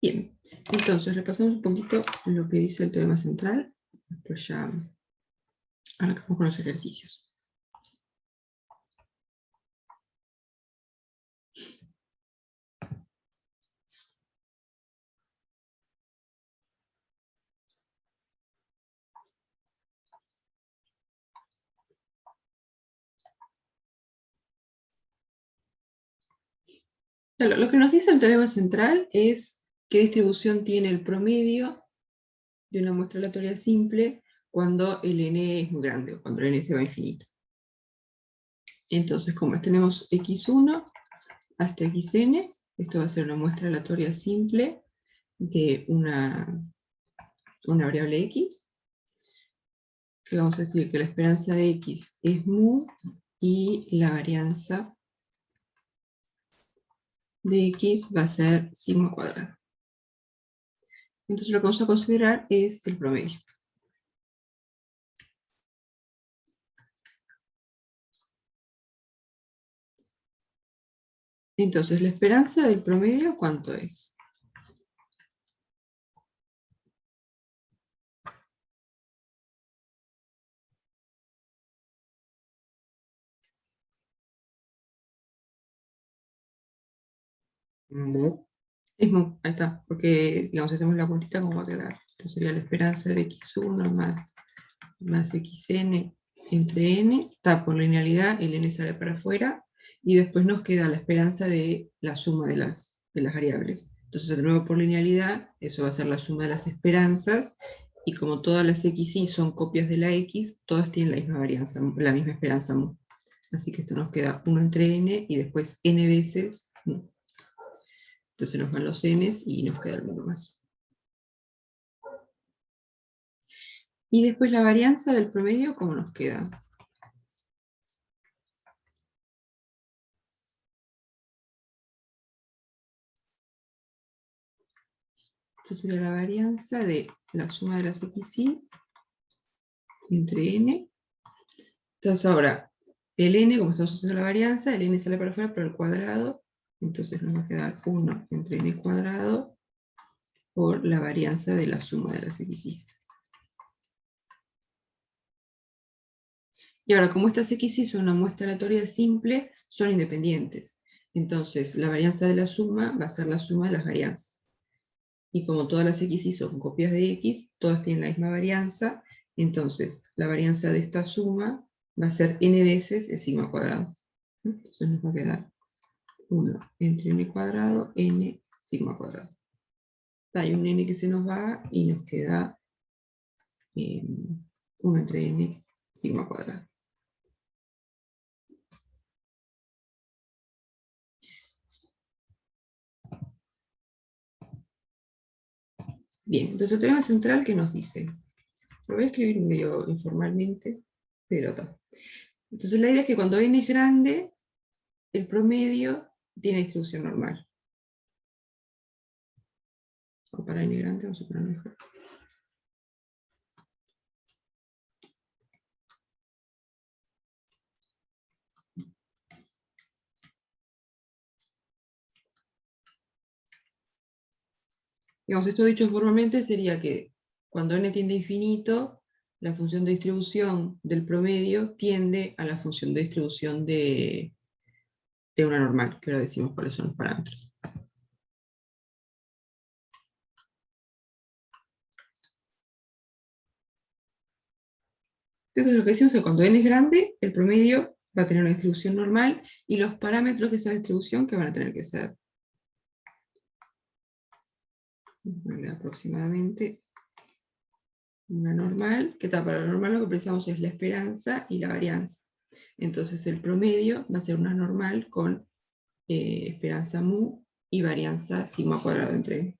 Bien, entonces repasamos un poquito lo que dice el teorema central. Después ya arrancamos con los ejercicios. Lo que nos dice el teorema central es qué distribución tiene el promedio de una muestra aleatoria simple cuando el n es muy grande, o cuando el n se va a infinito. Entonces, como tenemos x1 hasta xn, esto va a ser una muestra aleatoria simple de una variable x, que vamos a decir que la esperanza de x es mu, y la varianza de x va a ser sigma cuadrado. Entonces lo que vamos a considerar es el promedio. Entonces, la esperanza del promedio, ¿cuánto es? Mu. Es mu, ahí está, porque, digamos, hacemos la cuentita, ¿cómo va a quedar? Entonces sería la esperanza de x1 más xn entre n, está por linealidad, el n sale para afuera, y después nos queda la esperanza de la suma de las variables. Entonces, de nuevo por linealidad, eso va a ser la suma de las esperanzas, y como todas las xy son copias de la x, todas tienen la misma varianza, la misma esperanza mu. Así que esto nos queda 1 entre n, y después n veces mu. Entonces nos van los n's y nos queda el mu más. Y después la varianza del promedio, ¿cómo nos queda? Esto sería la varianza de la suma de las xy entre n. Entonces ahora, el n, como estamos usando la varianza, el n sale para afuera por el cuadrado, entonces nos va a quedar 1 entre n cuadrado por la varianza de la suma de las xy. Y ahora, como estas xy son una muestra aleatoria simple, son independientes. Entonces, la varianza de la suma va a ser la suma de las varianzas. Y como todas las xy son copias de x, todas tienen la misma varianza, entonces la varianza de esta suma va a ser n veces el sigma cuadrado. Entonces nos va a quedar 1 entre n cuadrado, n sigma cuadrado. Hay un n que se nos va y nos queda 1 entre n sigma cuadrado. Bien, entonces el teorema central, ¿qué nos dice? Lo voy a escribir medio informalmente, pero está. Entonces la idea es que cuando n es grande, el promedio tiene distribución normal. O para n grande, vamos a poner mejor. Digamos, esto dicho formalmente sería que cuando n tiende a infinito, la función de distribución del promedio tiende a la función de distribución de una normal, que ahora decimos cuáles son los parámetros. Entonces lo que decimos es que cuando n es grande, el promedio va a tener una distribución normal, y los parámetros de esa distribución que van a tener que ser aproximadamente una normal, que está para la normal lo que precisamos es la esperanza y la varianza. Entonces el promedio va a ser una normal con esperanza mu y varianza sigma cuadrado entre n.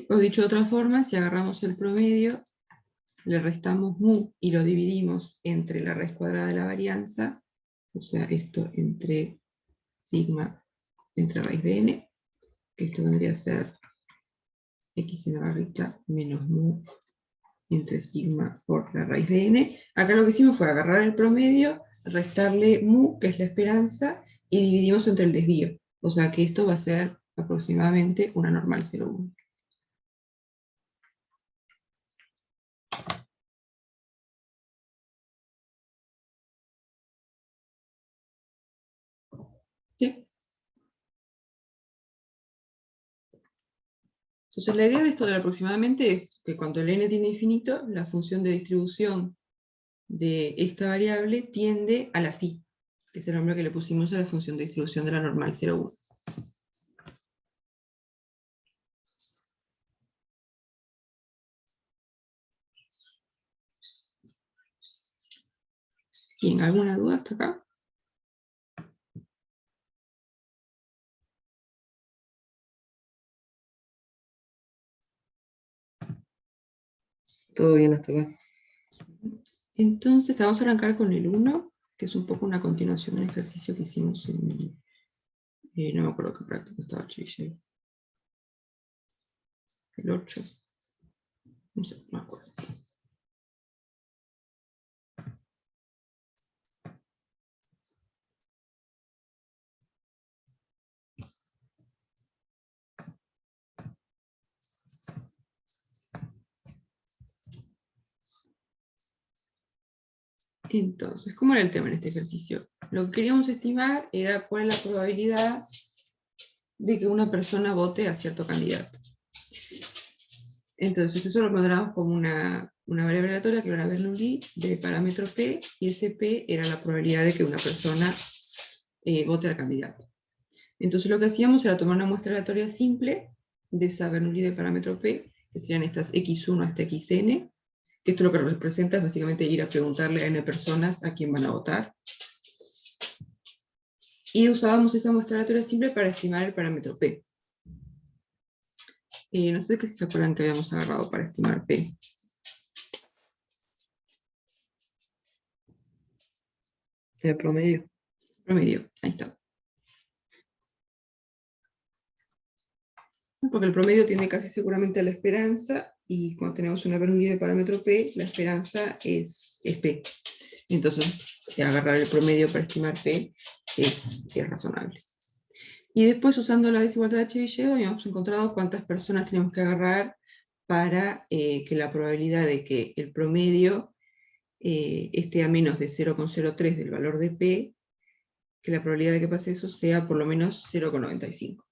O dicho de otra forma, si agarramos el promedio, le restamos mu y lo dividimos entre la raíz cuadrada de la varianza, o sea, esto entre sigma entre raíz de n, que esto vendría a ser x en la barrita menos mu entre sigma por la raíz de n. Acá lo que hicimos fue agarrar el promedio, restarle mu, que es la esperanza, y dividimos entre el desvío. O sea que esto va a ser aproximadamente una normal 0,1. ¿Sí? Entonces la idea de esto del aproximadamente es que cuando el n tiene infinito, la función de distribución de esta variable tiende a la phi, que es el nombre que le pusimos a la función de distribución de la normal 0,1. Bien, ¿alguna duda hasta acá? Todo bien hasta acá. Entonces vamos a arrancar con el 1, que es un poco una continuación del ejercicio que hicimos en... no me acuerdo qué práctica estaba Cheville. El 8. No sé, no me acuerdo. Entonces, ¿cómo era el tema en este ejercicio? Lo que queríamos estimar era cuál es la probabilidad de que una persona vote a cierto candidato. Entonces, eso lo pondríamos como una variable aleatoria, que era la Bernoulli, de parámetro P, y ese P era la probabilidad de que una persona vote al candidato. Entonces, lo que hacíamos era tomar una muestra aleatoria simple de esa Bernoulli de parámetro P, que serían estas x1 hasta xn, que esto lo que representa es básicamente ir a preguntarle a n personas a quién van a votar. Y usábamos esa muestra aleatoria simple para estimar el parámetro P. No sé si se acuerdan que habíamos agarrado para estimar P. El promedio. Promedio, ahí está. Porque el promedio tiene casi seguramente la esperanza, y cuando tenemos una Bernoulli de parámetro P, la esperanza es P. Entonces, agarrar el promedio para estimar P es razonable. Y después, usando la desigualdad de Chebyshev, habíamos encontrado cuántas personas tenemos que agarrar para que la probabilidad de que el promedio esté a menos de 0,03 del valor de P, que la probabilidad de que pase eso sea por lo menos 0,95.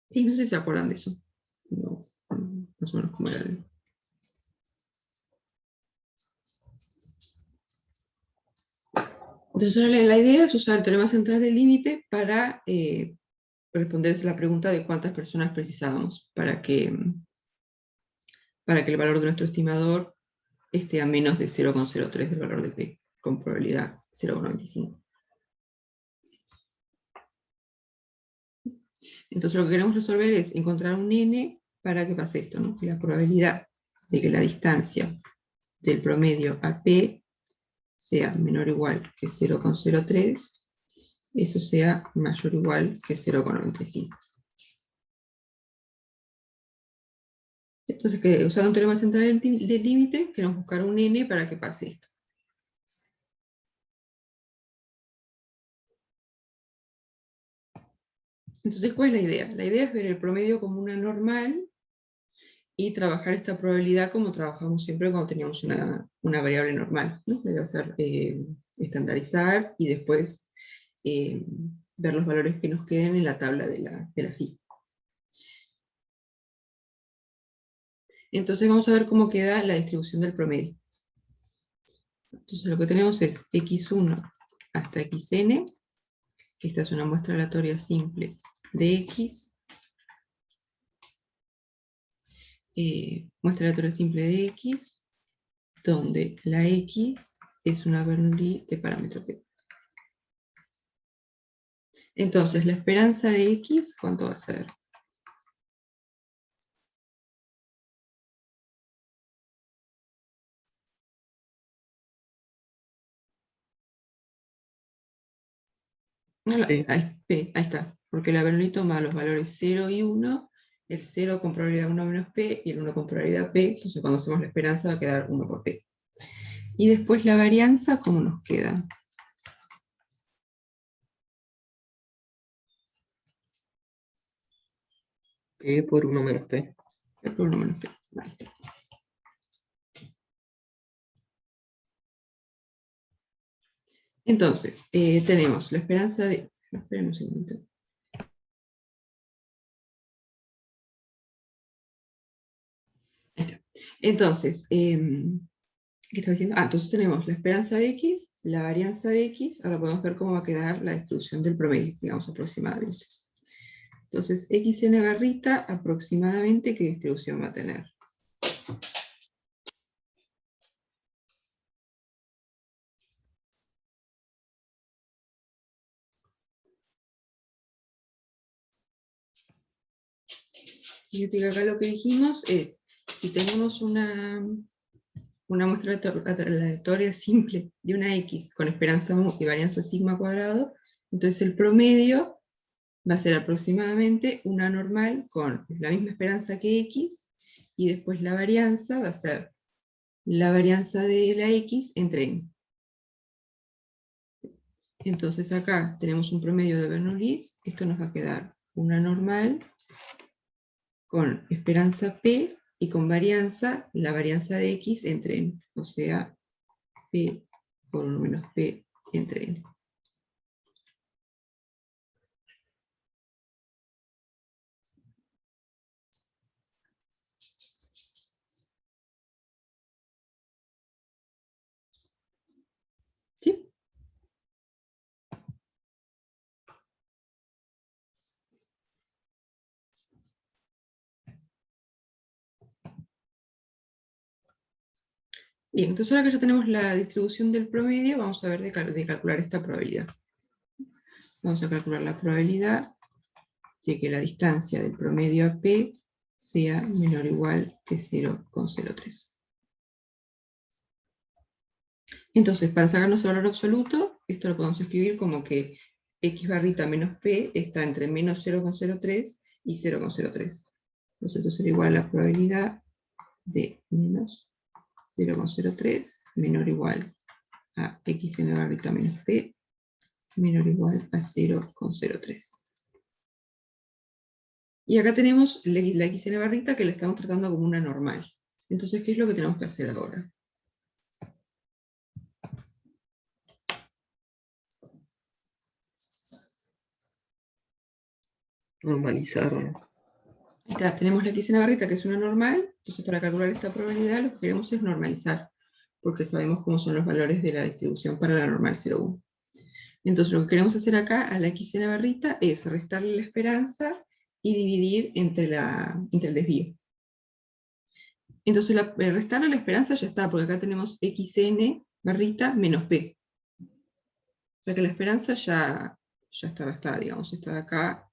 Sí, no sé si se acuerdan de eso. No, más o menos como era. Entonces la idea es usar el teorema central del límite para responderse la pregunta de cuántas personas precisábamos para que el valor de nuestro estimador esté a menos de 0,03 del valor de P, con probabilidad 0,95. Entonces lo que queremos resolver es encontrar un n para que pase esto, ¿no? Que la probabilidad de que la distancia del promedio a P sea menor o igual que 0,03, esto sea mayor o igual que 0,95. Entonces, usando un teorema central del límite, queremos buscar un n para que pase esto. Entonces, ¿cuál es la idea? La idea es ver el promedio como una normal y trabajar esta probabilidad como trabajamos siempre cuando teníamos una variable normal, ¿no? La idea va a ser estandarizar y después ver los valores que nos queden en la tabla de la phi. Entonces vamos a ver cómo queda la distribución del promedio. Entonces lo que tenemos es x1 hasta xn, que esta es una muestra aleatoria simple de x, muestra aleatoria simple de x, donde la x es una Bernoulli de parámetro P. Entonces, la esperanza de x, ¿cuánto va a ser? Sí. Ahí está, porque la Bernoulli toma los valores 0 y 1 el 0 con probabilidad 1 menos P y el 1 con probabilidad P, entonces cuando hacemos la esperanza va a quedar 1 por P. Y después la varianza, ¿cómo nos queda? P por 1 menos P. P por 1 menos P. Ahí está. Entonces, tenemos la esperanza de... Esperen un segundo. Ahí está. Entonces, ¿qué estaba diciendo? Entonces tenemos la esperanza de X, la varianza de X, ahora podemos ver cómo va a quedar la distribución del promedio, digamos aproximadamente. Entonces, XN barrita, aproximadamente, ¿qué distribución va a tener? Fíjate que acá lo que dijimos es, si tenemos una muestra aleatoria simple de una X con esperanza mu y varianza sigma cuadrado, entonces el promedio va a ser aproximadamente una normal con la misma esperanza que X, y después la varianza va a ser la varianza de la X entre N. Entonces acá tenemos un promedio de Bernoulli, esto nos va a quedar una normal con esperanza P y con varianza, la varianza de X entre N, o sea, P por 1 menos P entre N. ¿Sí? Bien, entonces ahora que ya tenemos la distribución del promedio, vamos a ver de calcular esta probabilidad. Vamos a calcular la probabilidad de que la distancia del promedio a P sea menor o igual que 0,03. Entonces, para sacarnos el valor absoluto, esto lo podemos escribir como que X barrita menos P está entre menos 0,03 y 0,03. Entonces esto será igual a la probabilidad de menos 0,03 menor o igual a xn barrita menos P menor o igual a 0,03. Y acá tenemos la xn barrita que la estamos tratando como una normal. Entonces, ¿qué es lo que tenemos que hacer ahora? Normalizar. Ahí está, tenemos la xn barrita que es una normal, entonces para calcular esta probabilidad lo que queremos es normalizar, porque sabemos cómo son los valores de la distribución para la normal 0,1. Entonces lo que queremos hacer acá a la xn barrita es restarle la esperanza y dividir entre el desvío. Entonces restarle la esperanza ya está, porque acá tenemos xn barrita menos p. O sea que la esperanza ya está restada, digamos, está acá,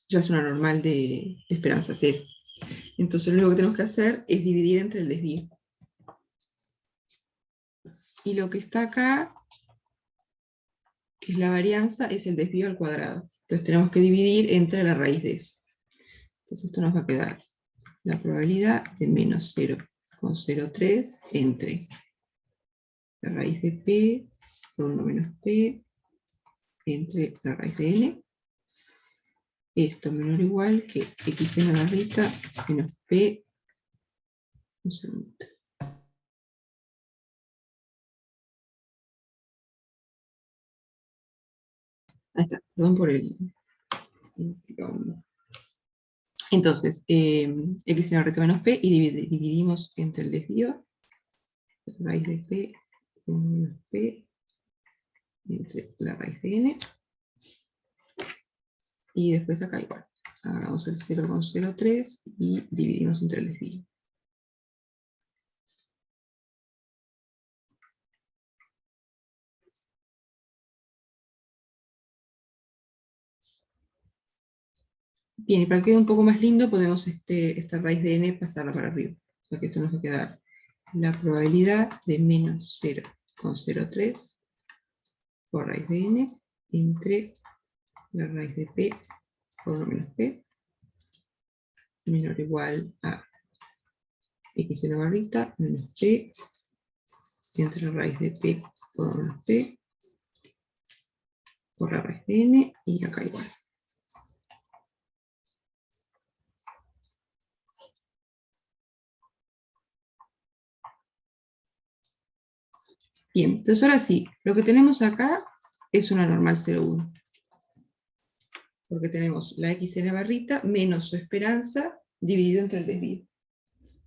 ya es una normal de esperanza 0. Entonces lo único que tenemos que hacer es dividir entre el desvío. Y lo que está acá, que es la varianza, es el desvío al cuadrado. Entonces tenemos que dividir entre la raíz de eso. Entonces esto nos va a quedar la probabilidad de menos 0,03 entre la raíz de P por 1 menos P entre la raíz de N. Esto menor o igual que xn barrita menos P. Un segundo. Ahí está, perdón por el... Entonces, x barrita menos p y dividimos entre el desvío, la raíz de p, 1 menos p, entre la raíz de n, y después acá igual. Agarramos el 0,03 y dividimos entre el desvío. Bien, y para que quede un poco más lindo, podemos esta raíz de n pasarla para arriba. O sea que esto nos va a quedar la probabilidad de menos 0,03 por raíz de n entre la raíz de p por 1 menos p menor o igual a x en la barrita menos p entre la raíz de p por menos p por la raíz de n y acá igual. Bien, entonces ahora sí, lo que tenemos acá es una normal 0,1. Porque tenemos la x en la barrita menos su esperanza dividido entre el desvío.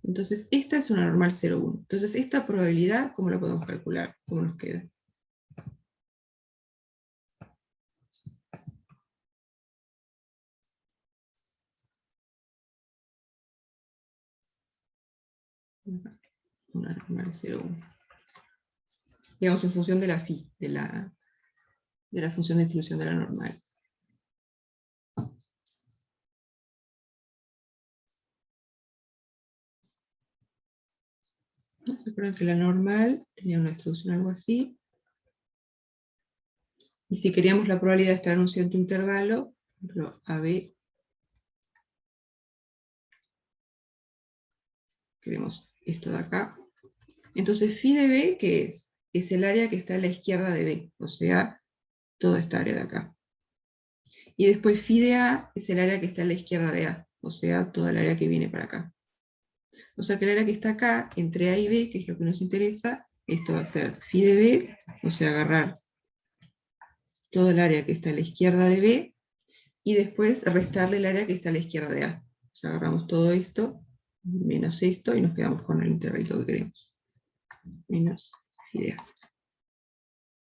Entonces esta es una normal 0,1. Entonces esta probabilidad, ¿cómo la podemos calcular? ¿Cómo nos queda? Una normal 0,1. Digamos en función de la phi, de la función de distribución de la normal. Recuerden que la normal tenía una distribución algo así. Y si queríamos la probabilidad de estar en un cierto intervalo, por ejemplo, AB, queremos esto de acá. Entonces phi de B, ¿qué es? Es el área que está a la izquierda de B, o sea, toda esta área de acá. Y después phi de A es el área que está a la izquierda de A, o sea, toda el área que viene para acá. O sea que el área que está acá, entre A y B, que es lo que nos interesa, esto va a ser phi de B, o sea, agarrar todo el área que está a la izquierda de B, y después restarle el área que está a la izquierda de A. O sea, agarramos todo esto, menos esto, y nos quedamos con el intervalito que queremos. Menos phi de A.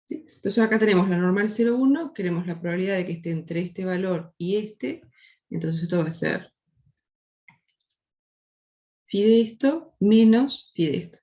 ¿Sí? Entonces acá tenemos la normal 0,1, queremos la probabilidad de que esté entre este valor y este, entonces esto va a ser phi de esto menos phi de esto.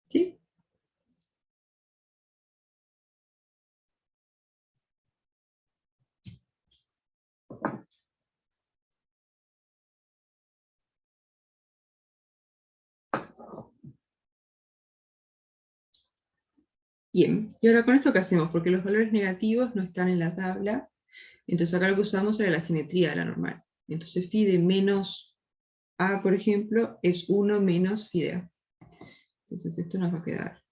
¿Sí? Bien, y ahora con esto, ¿qué hacemos? Porque los valores negativos no están en la tabla, entonces acá lo que usamos era la simetría de la normal. Entonces phi de menos A, por ejemplo, es 1 menos phi de A. Entonces esto nos va a quedar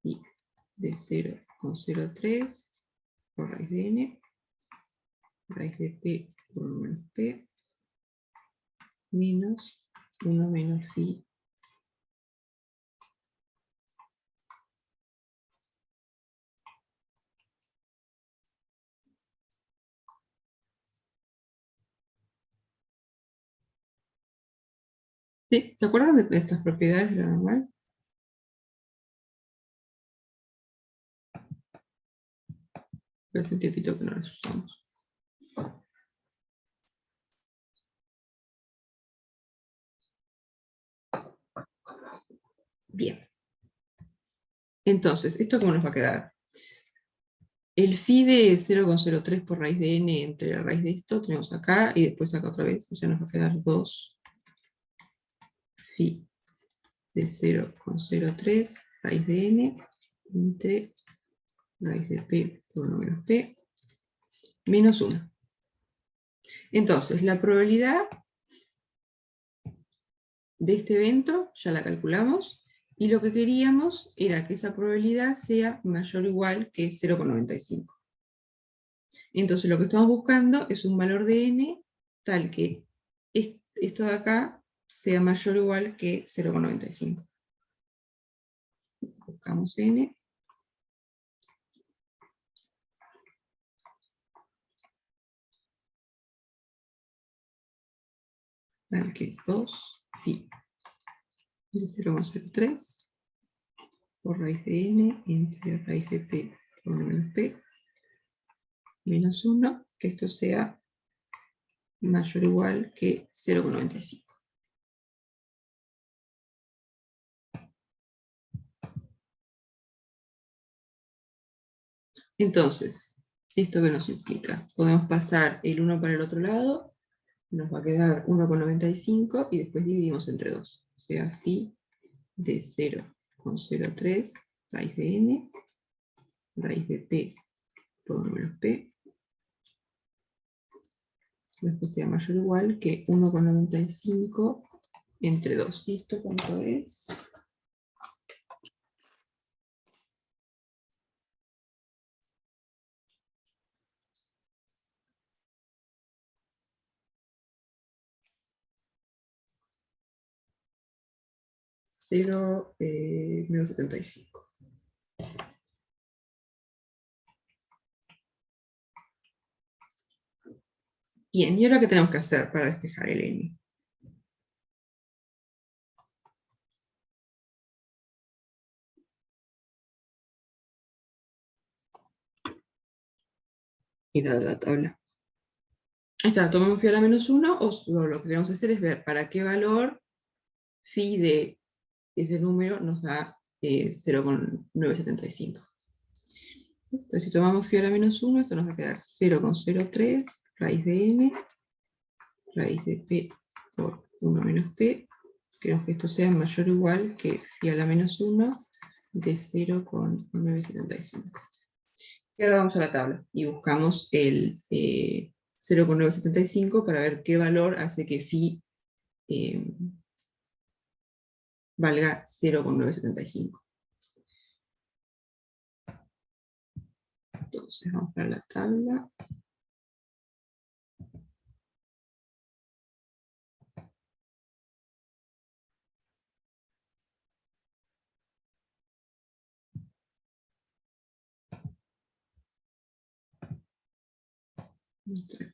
phi de 0,03 por raíz de n, raíz de p por 1 menos p, menos 1 menos phi. ¿Sí? ¿Se acuerdan de estas propiedades de la normal? Hace un tiempito que no las usamos. Bien. Entonces, ¿esto cómo nos va a quedar? El phi de 0,03 por raíz de n entre la raíz de esto, tenemos acá, y después acá otra vez, o sea, nos va a quedar 2 phi de 0,03 raíz de n entre raíz de p por 1 menos p, menos 1. Entonces, la probabilidad de este evento ya la calculamos, y lo que queríamos era que esa probabilidad sea mayor o igual que 0,95. Entonces lo que estamos buscando es un valor de n tal que esto de acá sea mayor o igual que 0,95. Buscamos n. Tal que 2 phi de 0,03 por raíz de n entre raíz de p por 1 menos p menos 1, que esto sea mayor o igual que 0,95. Entonces, ¿esto qué nos implica? Podemos pasar el 1 para el otro lado, nos va a quedar 1,95 y después dividimos entre 2. O sea, phi de 0,03 raíz de n, raíz de p por 1 menos p, después sea mayor o igual que 1,95 entre 2. ¿Y esto cuánto es? Menos 75. Bien, ¿y ahora qué tenemos que hacer para despejar el n? Ir a la tabla. Ahí está, tomamos phi a la menos 1, o lo que queremos hacer es ver para qué valor phi de ese número nos da 0,975. Entonces, si tomamos phi a la menos 1, esto nos va a quedar 0,03 raíz de n, raíz de p por 1 menos p. Queremos que esto sea mayor o igual que phi a la menos 1 de 0,975. Y ahora vamos a la tabla y buscamos el 0,975 para ver qué valor hace que phi valga 0,975. Entonces vamos para la tabla.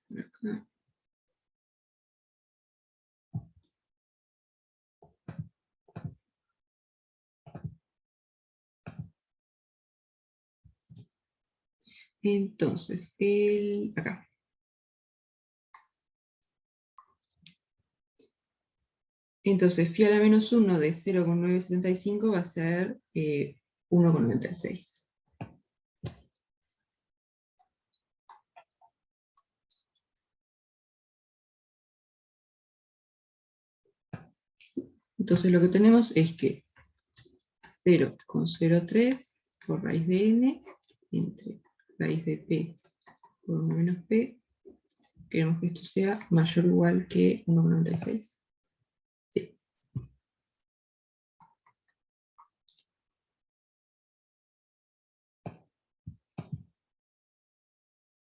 Por acá. Entonces, acá. Entonces, phi a la menos 1 de 0,975 va a ser 1,96. Entonces lo que tenemos es que 0,03 por raíz de n entre raíz de p por 1 menos p, queremos que esto sea mayor o igual que 1,96. Sí.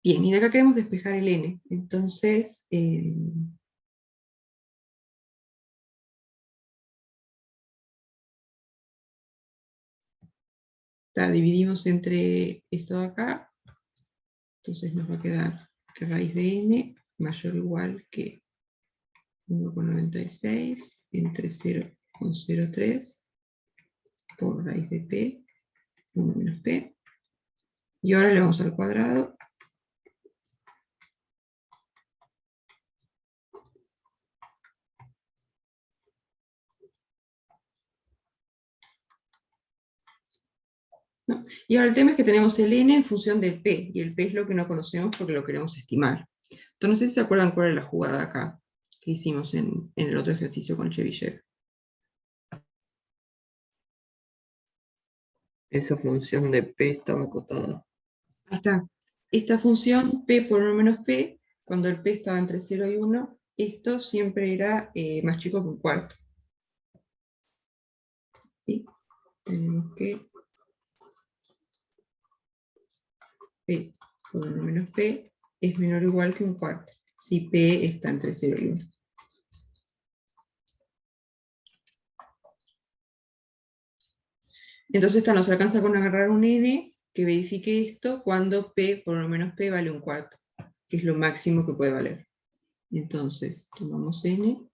Bien, y de acá queremos despejar el n. Entonces, dividimos entre esto de acá. Entonces nos va a quedar que raíz de n mayor o igual que 1,96 entre 0,03 por raíz de p, 1 menos p. Y ahora le vamos al cuadrado. ¿No? Y ahora el tema es que tenemos el n en función del p, y el p es lo que no conocemos porque lo queremos estimar. Entonces no sé si se acuerdan cuál es la jugada acá que hicimos en el otro ejercicio con Chebyshev. Esa función de P estaba acotada. Ahí está. Esta función p por 1 menos p, cuando el p estaba entre 0 y 1, esto siempre era más chico que un cuarto. ¿Sí? Tenemos que p por 1 menos p es menor o igual que un cuarto, si p está entre 0 y 1. Entonces esta nos alcanza con agarrar un n que verifique esto cuando p por lo menos p vale un cuarto, que es lo máximo que puede valer. Entonces tomamos n,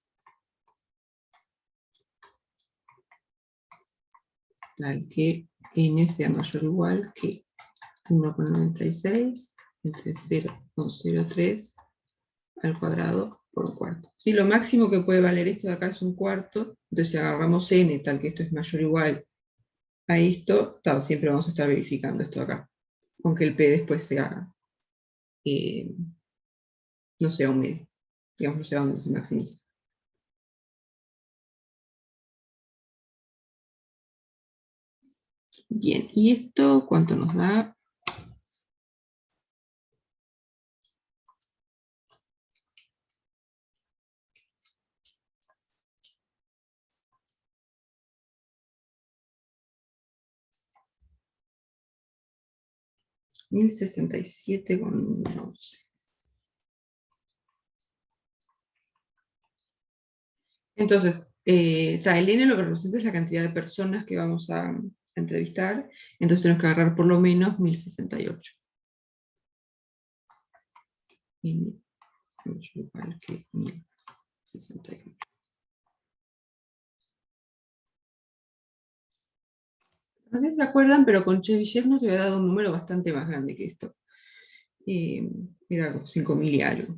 tal que n sea mayor o igual que 1,96 entre 0,03 al cuadrado por un cuarto. ¿Sí? Lo máximo que puede valer esto de acá es un cuarto, entonces si agarramos n tal que esto es mayor o igual a esto, siempre vamos a estar verificando esto de acá, aunque el p después sea, no sea un medio, digamos, no sea donde se maximiza. Bien, ¿y esto cuánto nos da? $1067,11. Entonces, el n lo que representa es la cantidad de personas que vamos a entrevistar, entonces tenemos que agarrar por lo menos 1068. N mayor o igual que 1068. No sé si se acuerdan, pero con Chebyshev nos había dado un número bastante más grande que esto. Era 5000 y algo.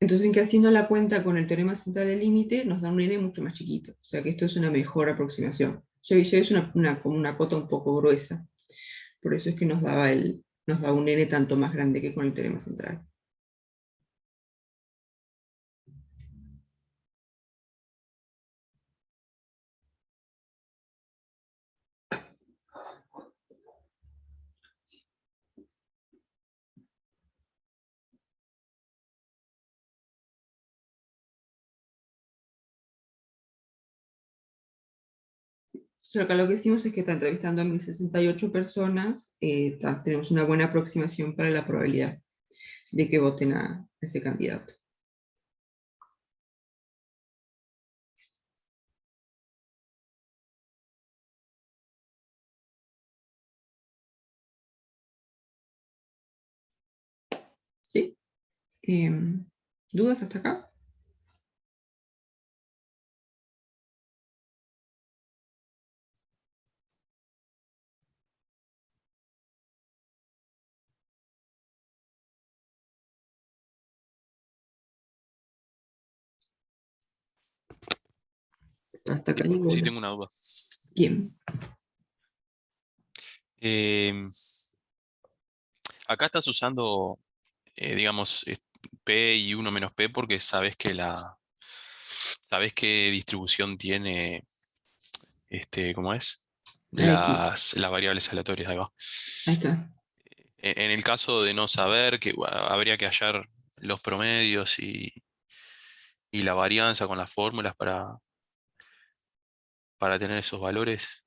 Entonces ven que haciendo la cuenta con el teorema central del límite nos da un n mucho más chiquito. O sea que esto es una mejor aproximación. Chebyshev es como una cota un poco gruesa. Por eso es que nos da un n tanto más grande que con el teorema central. Pero acá lo que hicimos es que está entrevistando a 1068 personas, tenemos una buena aproximación para la probabilidad de que voten a ese candidato. ¿Sí? ¿Dudas hasta acá? Hasta acá Sí, ninguna. tengo una duda. Bien. Eh, Acá estás usando, digamos, P y 1 menos P porque sabes qué distribución tiene, ¿cómo es? La X. Las variables aleatorias, ahí va. Ahí está. En el caso de no saber, que habría que hallar los promedios y la varianza con las fórmulas para tener esos valores.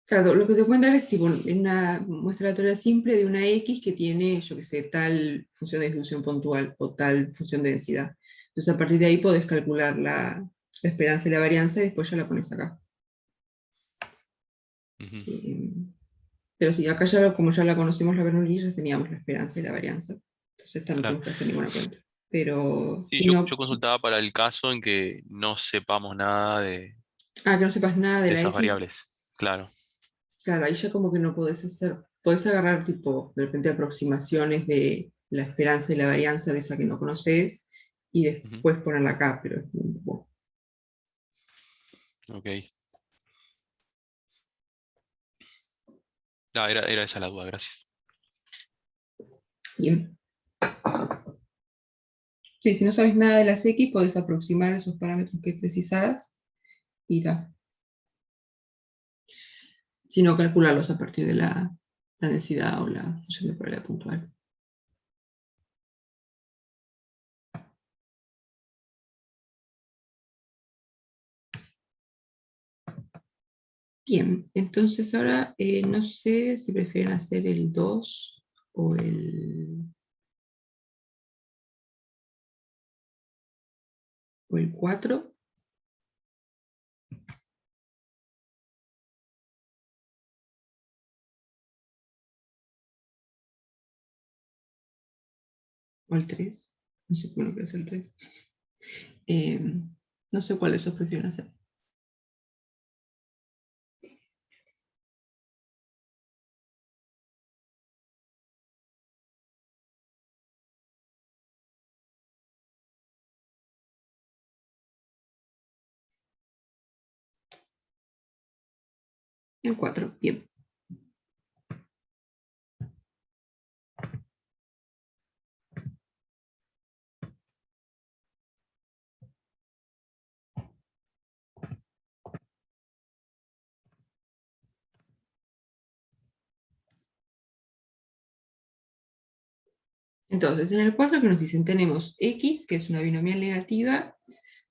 Claro, lo que te pueden dar es tipo una muestra aleatoria simple de una X que tiene, yo qué sé, tal función de distribución puntual o tal función de densidad. Entonces a partir de ahí podés calcular la esperanza y la varianza y después ya la pones acá. Ujú. Pero sí, acá ya, como ya la conocemos la Bernoulli, ya teníamos la esperanza y la varianza. Entonces esta no Claro. tenemos que hacer ninguna cuenta. Pero Sí, si yo no, consultaba para el caso en que no sepamos nada que no sepas nada de de la esas X, variables. Claro. claro, ahí ya como que no podés hacer, podés agarrar tipo, de repente aproximaciones de la esperanza y la varianza de esa que no conoces y Ujú. después ponerla acá, pero es un poco. Ok. Ah, era esa la duda, gracias. Bien. Sí, si no sabes nada de las X, podés aproximar esos parámetros que precisás y da. Si no, calcularlos a partir de la densidad o la función de probabilidad puntual. Bien, entonces ahora no sé si prefieren hacer el 2 o el 4 o el 3. No sé cómo es el 3. No sé cuál de esos prefieren hacer. El 4, bien. Entonces, en el 4 que nos dicen, tenemos X, que es una binomial negativa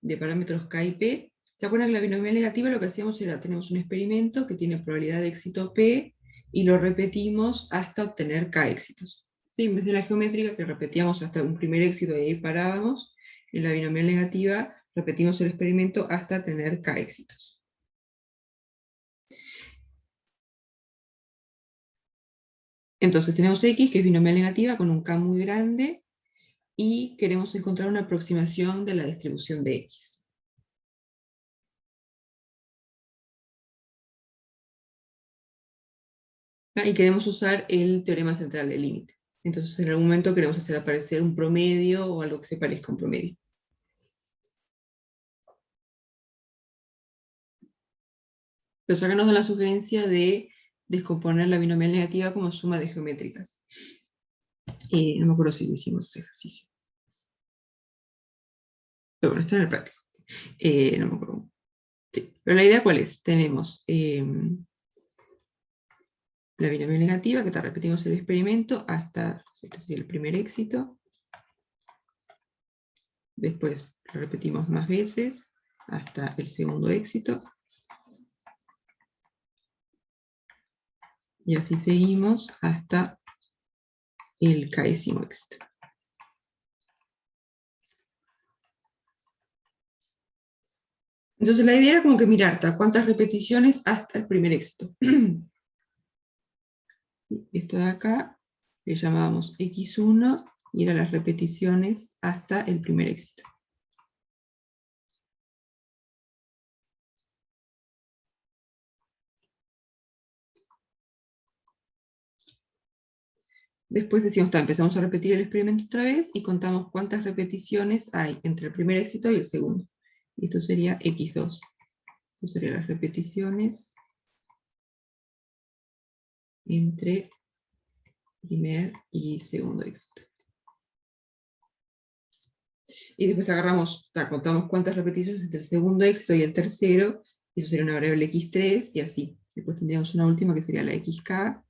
de parámetros K y P. ¿Se acuerdan que la binomial negativa lo que hacíamos era, tenemos un experimento que tiene probabilidad de éxito P, y lo repetimos hasta obtener K éxitos? ¿Sí? En vez de la geométrica, que repetíamos hasta un primer éxito y ahí parábamos, en la binomial negativa repetimos el experimento hasta tener K éxitos. Entonces tenemos X, que es binomial negativa, con un K muy grande, y queremos encontrar una aproximación de la distribución de X. Y queremos usar el teorema central del límite. Entonces en algún momento queremos hacer aparecer un promedio o algo que se parezca a un promedio. Entonces acá nos da la sugerencia de descomponer la binomial negativa como suma de geométricas. No me acuerdo si lo hicimos ese ejercicio. Pero bueno, está en el práctico. No me acuerdo. Sí. Pero la idea, ¿cuál es? Tenemos la binomial negativa, que te repetimos el experimento hasta, este sería el primer éxito. Después lo repetimos más veces hasta el segundo éxito. Y así seguimos hasta el késimo éxito. Entonces la idea era como que mirar cuántas repeticiones hasta el primer éxito. Esto de acá le llamábamos X1 y eran las repeticiones hasta el primer éxito. Después decimos, empezamos a repetir el experimento otra vez y contamos cuántas repeticiones hay entre el primer éxito y el segundo. Y esto sería X2. Esto serían las repeticiones entre primer y segundo éxito. Y después agarramos, contamos cuántas repeticiones entre el segundo éxito y el tercero, y eso sería una variable X3, y así. Después tendríamos una última que sería la XK,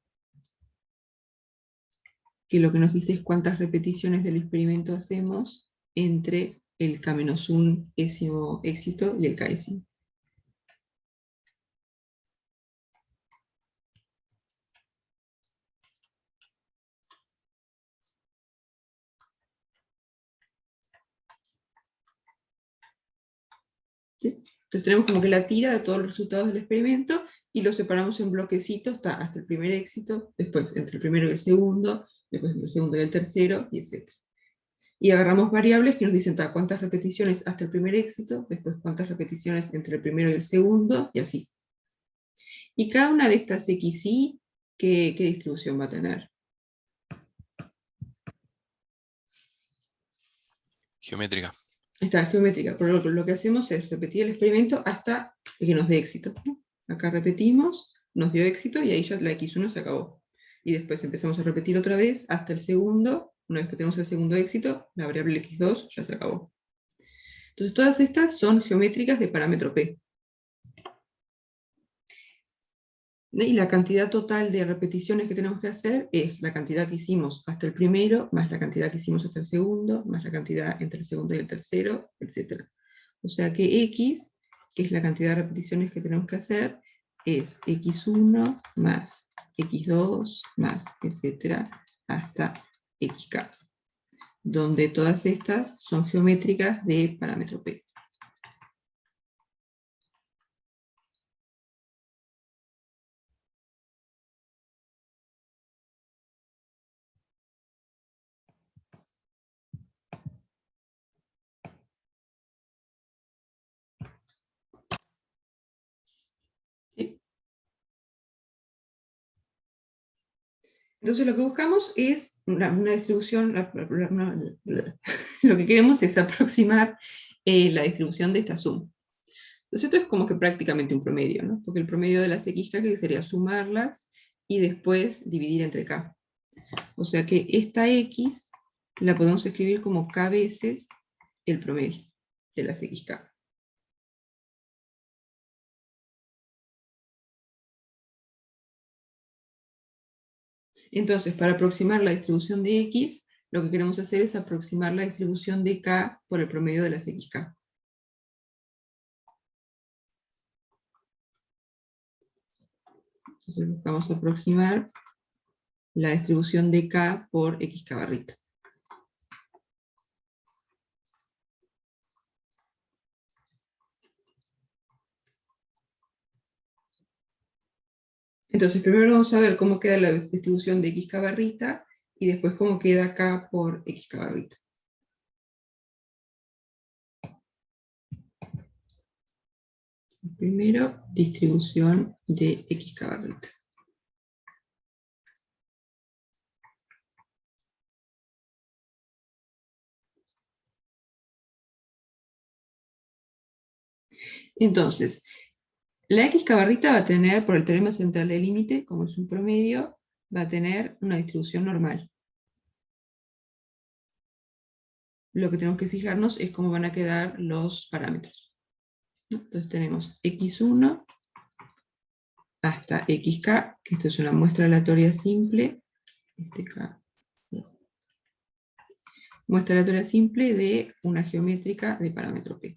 que lo que nos dice es cuántas repeticiones del experimento hacemos entre el K-1º éxito y el Késimo. ¿Sí? Entonces tenemos como que la tira de todos los resultados del experimento y los separamos en bloquecitos hasta el primer éxito, después entre el primero y el segundo, después entre el segundo y el tercero, y etc. Y agarramos variables que nos dicen cuántas repeticiones hasta el primer éxito, después cuántas repeticiones entre el primero y el segundo, y así. Y cada una de estas XY, ¿qué distribución va a tener? Geométrica. Está geométrica, pero lo que hacemos es repetir el experimento hasta que nos dé éxito. Acá repetimos, nos dio éxito y ahí ya la X1 se acabó. Y después empezamos a repetir otra vez hasta el segundo. Una vez que tenemos el segundo éxito, la variable X2 ya se acabó. Entonces todas estas son geométricas de parámetro P. Y la cantidad total de repeticiones que tenemos que hacer es la cantidad que hicimos hasta el primero, más la cantidad que hicimos hasta el segundo, más la cantidad entre el segundo y el tercero, etc. O sea que X, que es la cantidad de repeticiones que tenemos que hacer, es X1 más X2 más, etc. hasta XK, donde todas estas son geométricas de parámetro P. ¿Sí? Entonces lo que buscamos es una distribución, lo que queremos es aproximar la distribución de esta suma. Entonces esto es como que prácticamente un promedio, ¿no? Porque el promedio de las xk que sería sumarlas y después dividir entre k. O sea que esta x la podemos escribir como k veces el promedio de las xk. Entonces, para aproximar la distribución de x, lo que queremos hacer es aproximar la distribución de k por el promedio de las xk. Entonces vamos a aproximar la distribución de k por xk barrita. Entonces primero vamos a ver cómo queda la distribución de xk barrita y después cómo queda k por xk barrita. Primero, distribución de xk barrita. Entonces, la xk barrita va a tener, por el teorema central del límite, como es un promedio, va a tener una distribución normal. Lo que tenemos que fijarnos es cómo van a quedar los parámetros. Entonces tenemos x1 hasta xk, que esto es una muestra aleatoria simple, muestra aleatoria simple de una geométrica de parámetro p.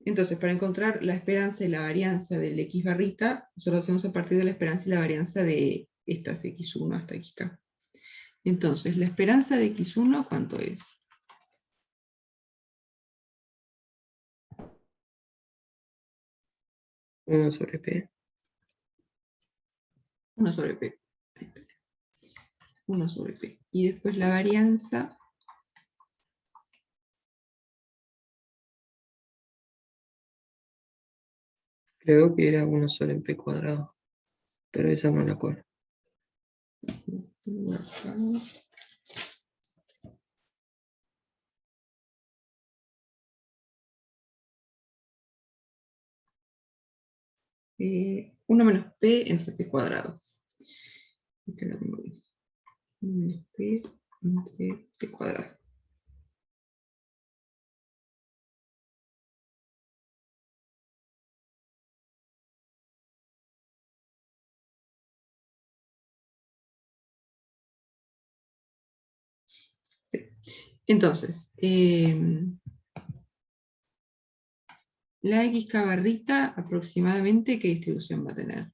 Entonces, para encontrar la esperanza y la varianza del x barrita, nosotros lo hacemos a partir de la esperanza y la varianza de estas x1 hasta xk. Entonces, la esperanza de x1, ¿cuánto es? 1 sobre P. 1 sobre p. 1 sobre p. Y después la varianza, Creo que era 1 sobre P cuadrado. Pero esa no la acuerdo. eh, 1 menos p entre p cuadrado. Acá la tengo bien. 1 menos p entre p cuadrado. Sí. Entonces, la xk barrita aproximadamente, ¿qué distribución va a tener?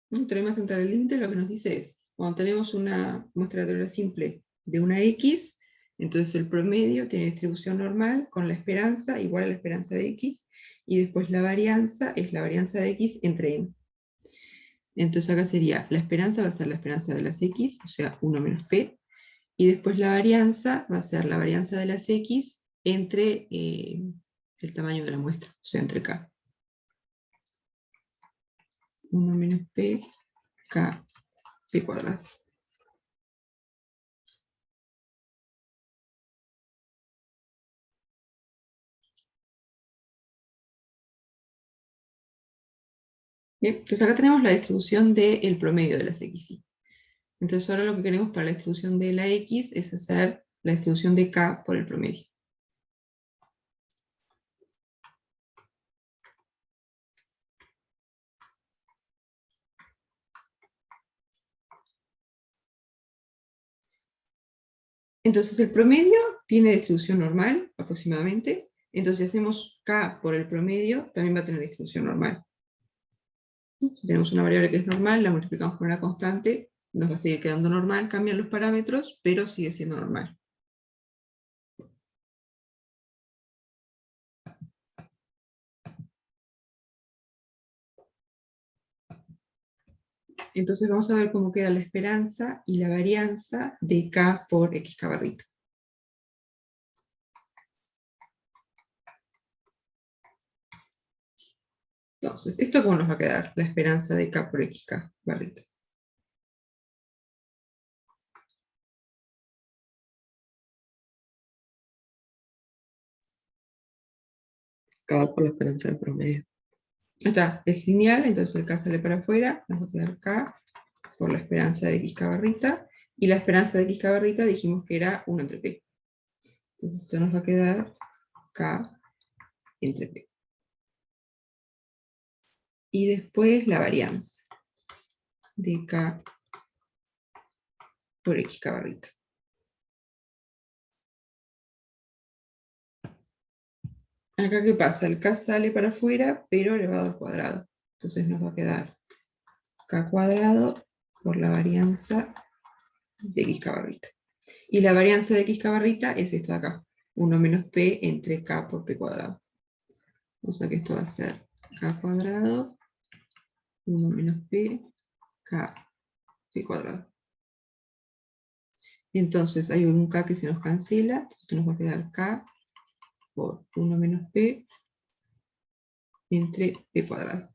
Un teorema central del límite lo que nos dice es, cuando tenemos una muestra aleatoria simple de una x, entonces el promedio tiene distribución normal con la esperanza igual a la esperanza de x, y después la varianza es la varianza de x entre n. Entonces acá sería, la esperanza va a ser la esperanza de las x, o sea, 1 menos p, y después la varianza va a ser la varianza de las x entre el tamaño de la muestra, o sea, entre k. 1 menos p, k, p cuadrado. Bien, entonces acá tenemos la distribución del promedio de las xy. Entonces ahora lo que queremos para la distribución de la x es hacer la distribución de k por el promedio. Entonces el promedio tiene distribución normal, aproximadamente. Entonces si hacemos k por el promedio, también va a tener distribución normal. Si tenemos una variable que es normal, la multiplicamos por una constante, nos va a seguir quedando normal, cambian los parámetros, pero sigue siendo normal. Entonces vamos a ver cómo queda la esperanza y la varianza de k por xk barrita. Entonces, ¿esto cómo nos va a quedar? La esperanza de K por XK barrita. K por la esperanza de promedio. Está, es lineal, entonces el K sale para afuera, nos va a quedar K por la esperanza de XK barrita, y la esperanza de XK barrita dijimos que era 1 entre P. Entonces esto nos va a quedar K entre P. Y después la varianza de K por XK barrita. Acá, ¿qué pasa? El K sale para afuera, pero elevado al cuadrado. Entonces nos va a quedar K cuadrado por la varianza de XK barrita. Y la varianza de XK barrita es esto de acá. 1 menos P entre K por P cuadrado. O sea que esto va a ser K cuadrado, 1 menos P, K, P cuadrado. Entonces hay un K que se nos cancela, entonces nos va a quedar K por 1 menos P entre P cuadrado.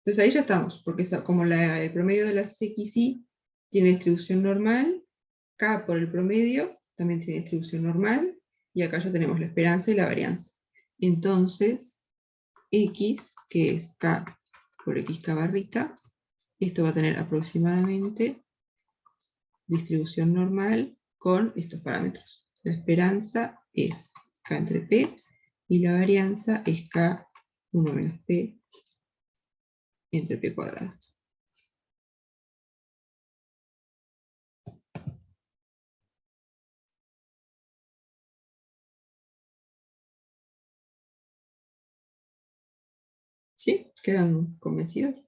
Entonces ahí ya estamos, porque como el promedio de las XY tiene distribución normal, K por el promedio también tiene distribución normal, y acá ya tenemos la esperanza y la varianza. Entonces, X, que es K por XK barrita, esto va a tener aproximadamente distribución normal con estos parámetros. La esperanza es K entre P, y la varianza es K 1 menos P entre P cuadrado. ¿Sí? ¿Quedan convencidos?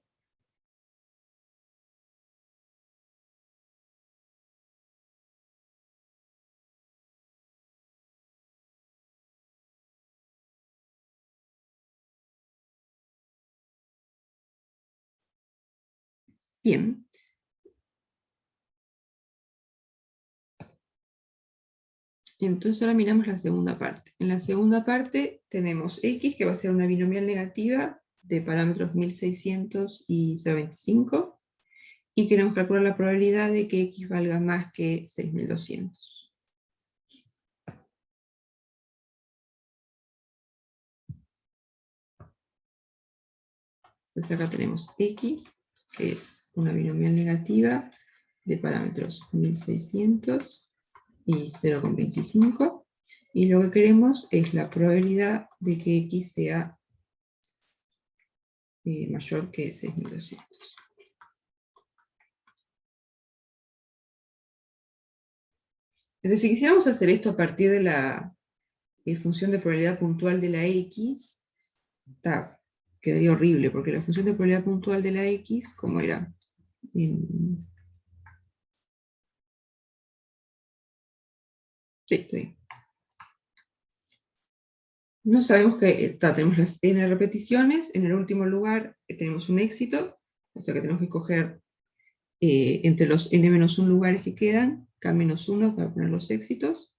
Bien. Entonces ahora miramos la segunda parte. En la segunda parte tenemos X, que va a ser una binomial negativa de parámetros 1600 y 0.25, y queremos calcular la probabilidad de que X valga más que 6200. Entonces acá tenemos X, que es una binomial negativa de parámetros 1600 y 0.25, y lo que queremos es la probabilidad de que X sea mayor que 6200. Entonces, si quisiéramos hacer esto a partir de la función de probabilidad puntual de la X, quedaría horrible, porque la función de probabilidad puntual de la X, ¿cómo era? Sí, estoy bien. No sabemos que tenemos las n repeticiones, en el último lugar tenemos un éxito, o sea que tenemos que coger entre los n-1 lugares que quedan, k-1 para poner los éxitos.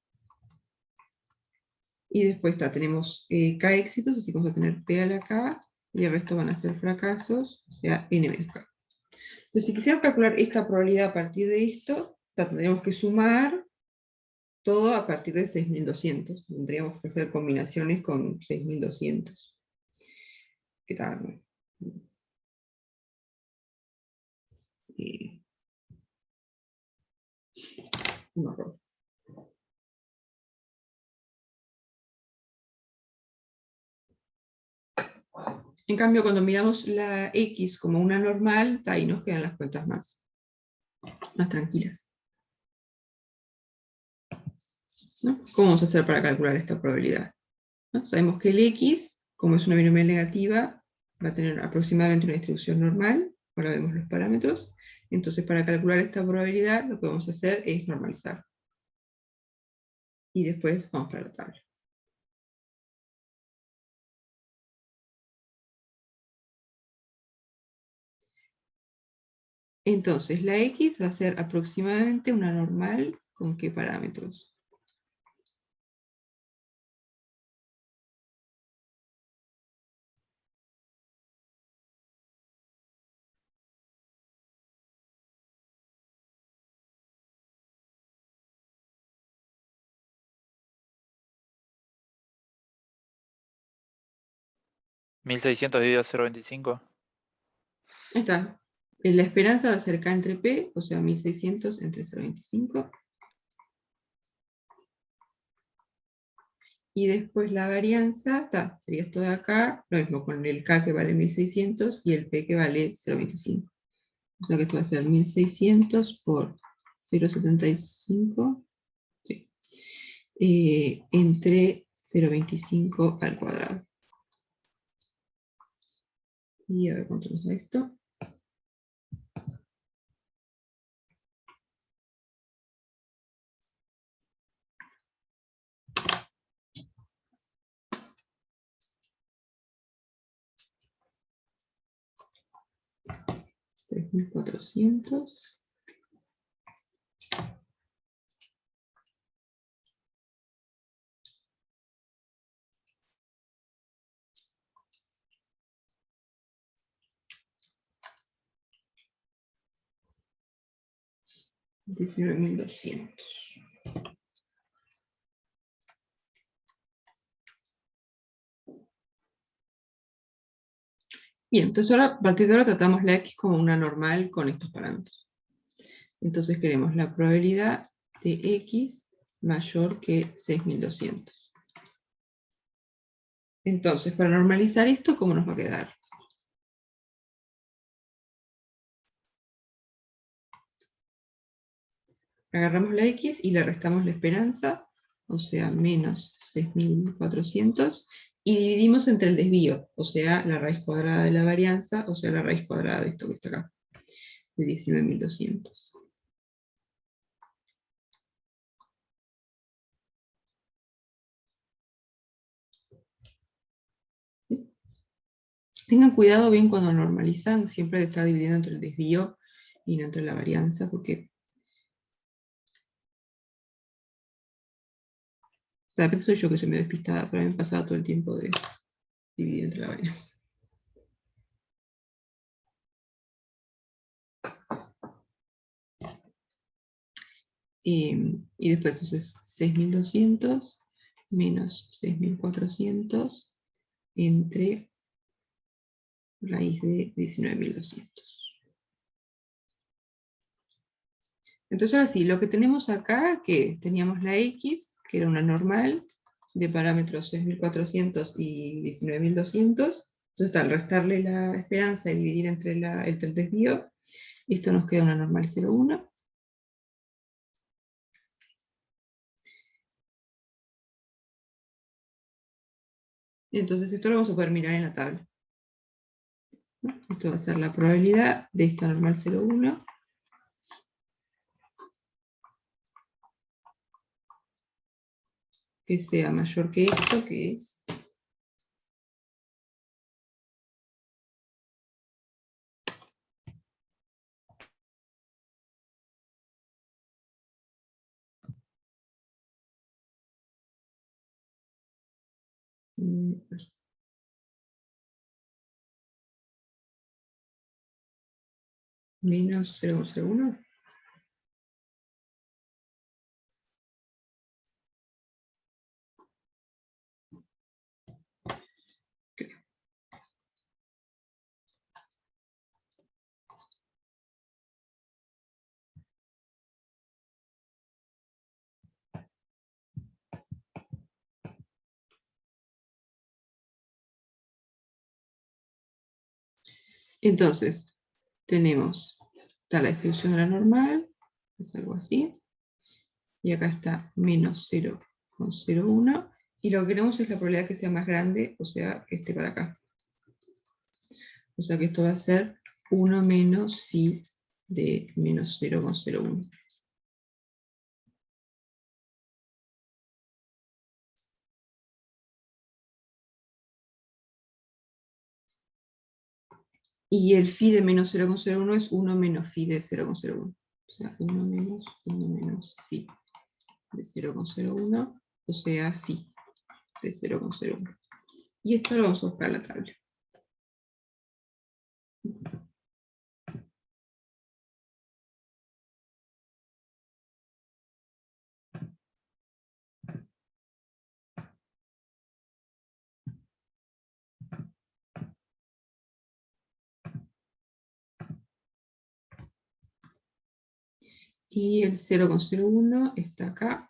Y después tenemos k éxitos, así que vamos a tener p a la k, y el resto van a ser fracasos, o sea, n-k. Entonces, si quisiéramos calcular esta probabilidad a partir de esto, tendríamos que sumar todo a partir de 6200. Tendríamos que hacer combinaciones con 6200. ¿Qué tal? Un horror. En cambio, cuando miramos la X como una normal, ahí nos quedan las cuentas más tranquilas. ¿No? ¿Cómo vamos a hacer para calcular esta probabilidad? ¿No? Sabemos que el X, como es una binomial negativa, va a tener aproximadamente una distribución normal. Ahora vemos los parámetros. Entonces, para calcular esta probabilidad, lo que vamos a hacer es normalizar. Y después vamos para la tabla. Entonces, la X va a ser aproximadamente una normal ¿con qué parámetros? 1600 dividido 0,25. Ahí está. La esperanza va a ser K entre P, o sea, 1600 entre 0,25. Y después la varianza, sería esto de acá, lo mismo con el K que vale 1600 y el P que vale 0,25. O sea que esto va a ser 1600 por 0,75, sí, entre 0,25 al cuadrado. Y a ver cuánto nos da esto. $6.400. $19.200. Bien, entonces ahora, a partir de ahora tratamos la X como una normal con estos parámetros. Entonces queremos la probabilidad de X mayor que 6.200. Entonces, para normalizar esto, ¿cómo nos va a quedar? Agarramos la X y le restamos la esperanza, o sea, menos 6.400, y dividimos entre el desvío, o sea, la raíz cuadrada de la varianza, o sea, la raíz cuadrada de esto que está acá, de 19.200. Tengan cuidado bien cuando normalizan, siempre de estar dividiendo entre el desvío y no entre la varianza, porque de repente soy yo que soy medio despistada, pero a mí me pasaba todo el tiempo de dividir entre la varianza. Y después entonces 6.200 menos 6.400 entre raíz de 19.200. Entonces ahora sí, lo que tenemos acá, que teníamos la X, que era una normal, de parámetros 6.400 y 19.200. Entonces al restarle la esperanza y dividir entre el desvío, esto nos queda una normal 0,1. Entonces esto lo vamos a poder mirar en la tabla. Esto va a ser la probabilidad de esta normal 0,1 que sea mayor que esto, que es menos 0,01. Entonces, tenemos, está la distribución de la normal, es algo así, y acá está menos 0,01, y lo que queremos es la probabilidad que sea más grande, o sea, que esté para acá. O sea que esto va a ser 1 menos phi de menos 0,01. Y el phi de menos 0,01 es 1 menos phi de 0,01. O sea, 1 menos phi de 0,01, o sea, phi de 0,01. Y esto lo vamos a buscar en la tabla. Y el 0,01 está acá.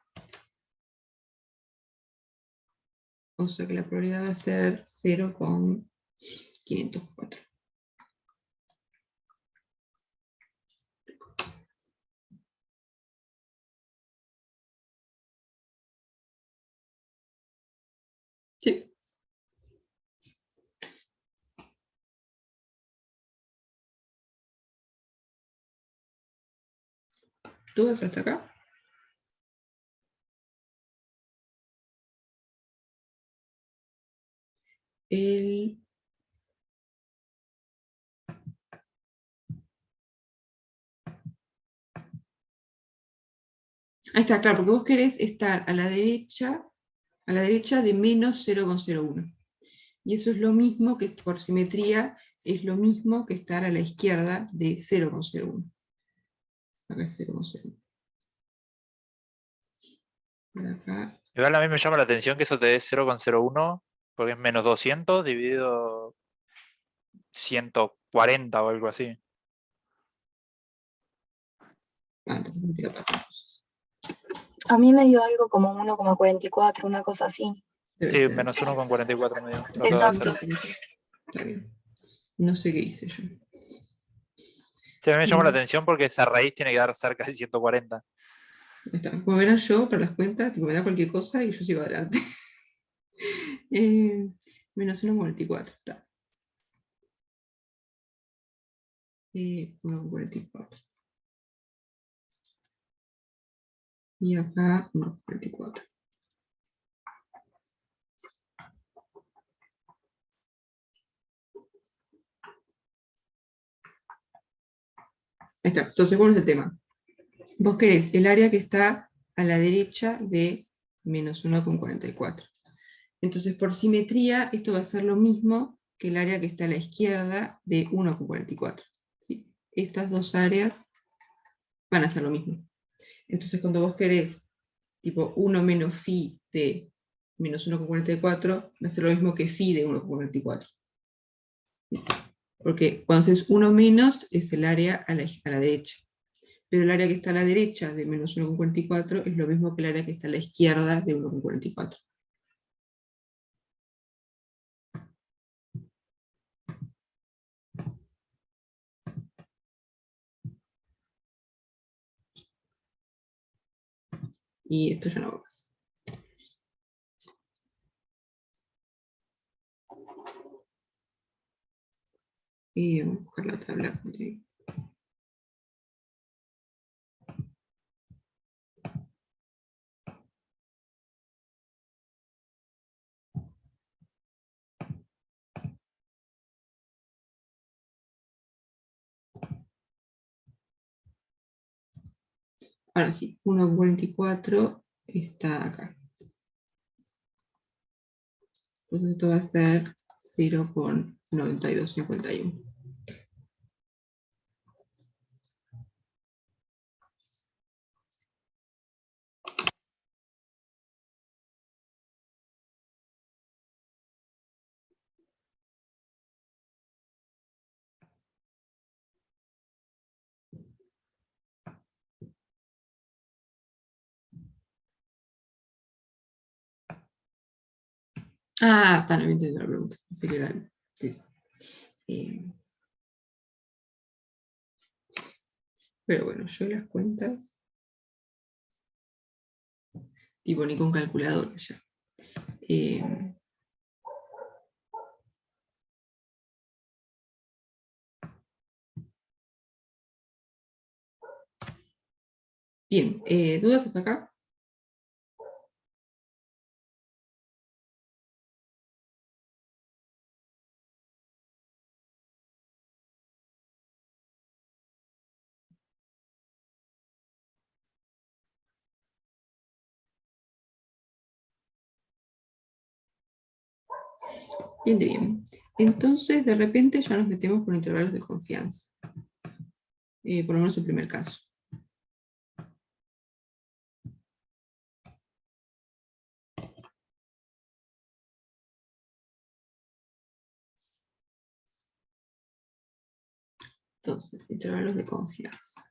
O sea que la probabilidad va a ser 0,504. Sí. ¿Dudas hasta acá? El... Ahí está, claro, porque vos querés estar a la derecha de menos 0,01. Y eso es lo mismo que, por simetría, es lo mismo que estar a la izquierda de 0,01. Acá es 0,01. Por acá. Igual a mí me llama la atención que eso te dé 0,01, porque es menos 200 dividido 140 o algo así. Entonces me tira para atrás. A mí me dio algo como 1,44, una cosa así. Debe Sí, ser. menos 1,44 me dio. Lo acabo de Exacto. hacer. Está bien. No sé qué hice yo. Sí, a mí me llamó la atención porque esa raíz tiene que dar cerca de 140. Ahí está. Como verán yo, para las cuentas, tipo, me da cualquier cosa y yo sigo adelante. Menos 1,44. Está. 1,44. Y acá 1,44. Ahí está. Entonces, ¿cuál es el tema? Vos querés el área que está a la derecha de menos 1,44. Entonces, por simetría, esto va a ser lo mismo que el área que está a la izquierda de 1,44. ¿Sí? Estas dos áreas van a ser lo mismo. Entonces, cuando vos querés tipo 1 menos phi de menos 1,44, va a ser lo mismo que phi de 1,44. Porque cuando haces 1 menos es el área a la derecha. Pero el área que está a la derecha de menos 1,44 es lo mismo que el área que está a la izquierda de 1,44. Y esto ya no va más. Y vamos a buscar la tabla. Ahora sí, 1,44 está acá. Entonces esto va a ser 0,9251. Ah, también entiendo la pregunta. Así que era, sí, sí. Pero bueno, yo las cuentas, tipo ni con calculadora ya. Bien, ¿dudas hasta acá? Bien, de bien. Entonces, de repente ya nos metemos con intervalos de confianza. Por lo menos el primer caso. Entonces, intervalos de confianza.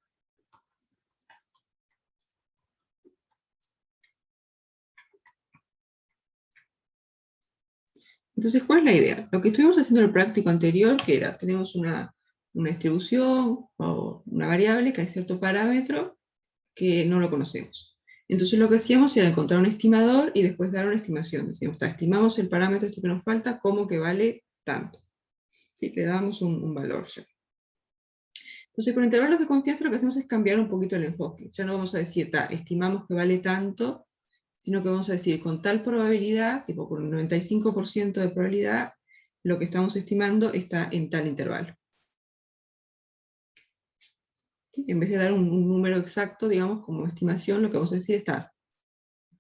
Entonces, ¿cuál es la idea? Lo que estuvimos haciendo en el práctico anterior, que era, tenemos una distribución o una variable que hay cierto parámetro que no lo conocemos. Entonces lo que hacíamos era encontrar un estimador y después dar una estimación. Decíamos, estimamos el parámetro este que nos falta como que vale tanto. ¿Sí? Le damos un valor ya. Entonces con intervalos de confianza lo que hacemos es cambiar un poquito el enfoque. Ya no vamos a decir, estimamos que vale tanto, sino que vamos a decir, con tal probabilidad, tipo con un 95% de probabilidad, lo que estamos estimando está en tal intervalo. ¿Sí? En vez de dar un número exacto, digamos, como estimación, lo que vamos a decir está,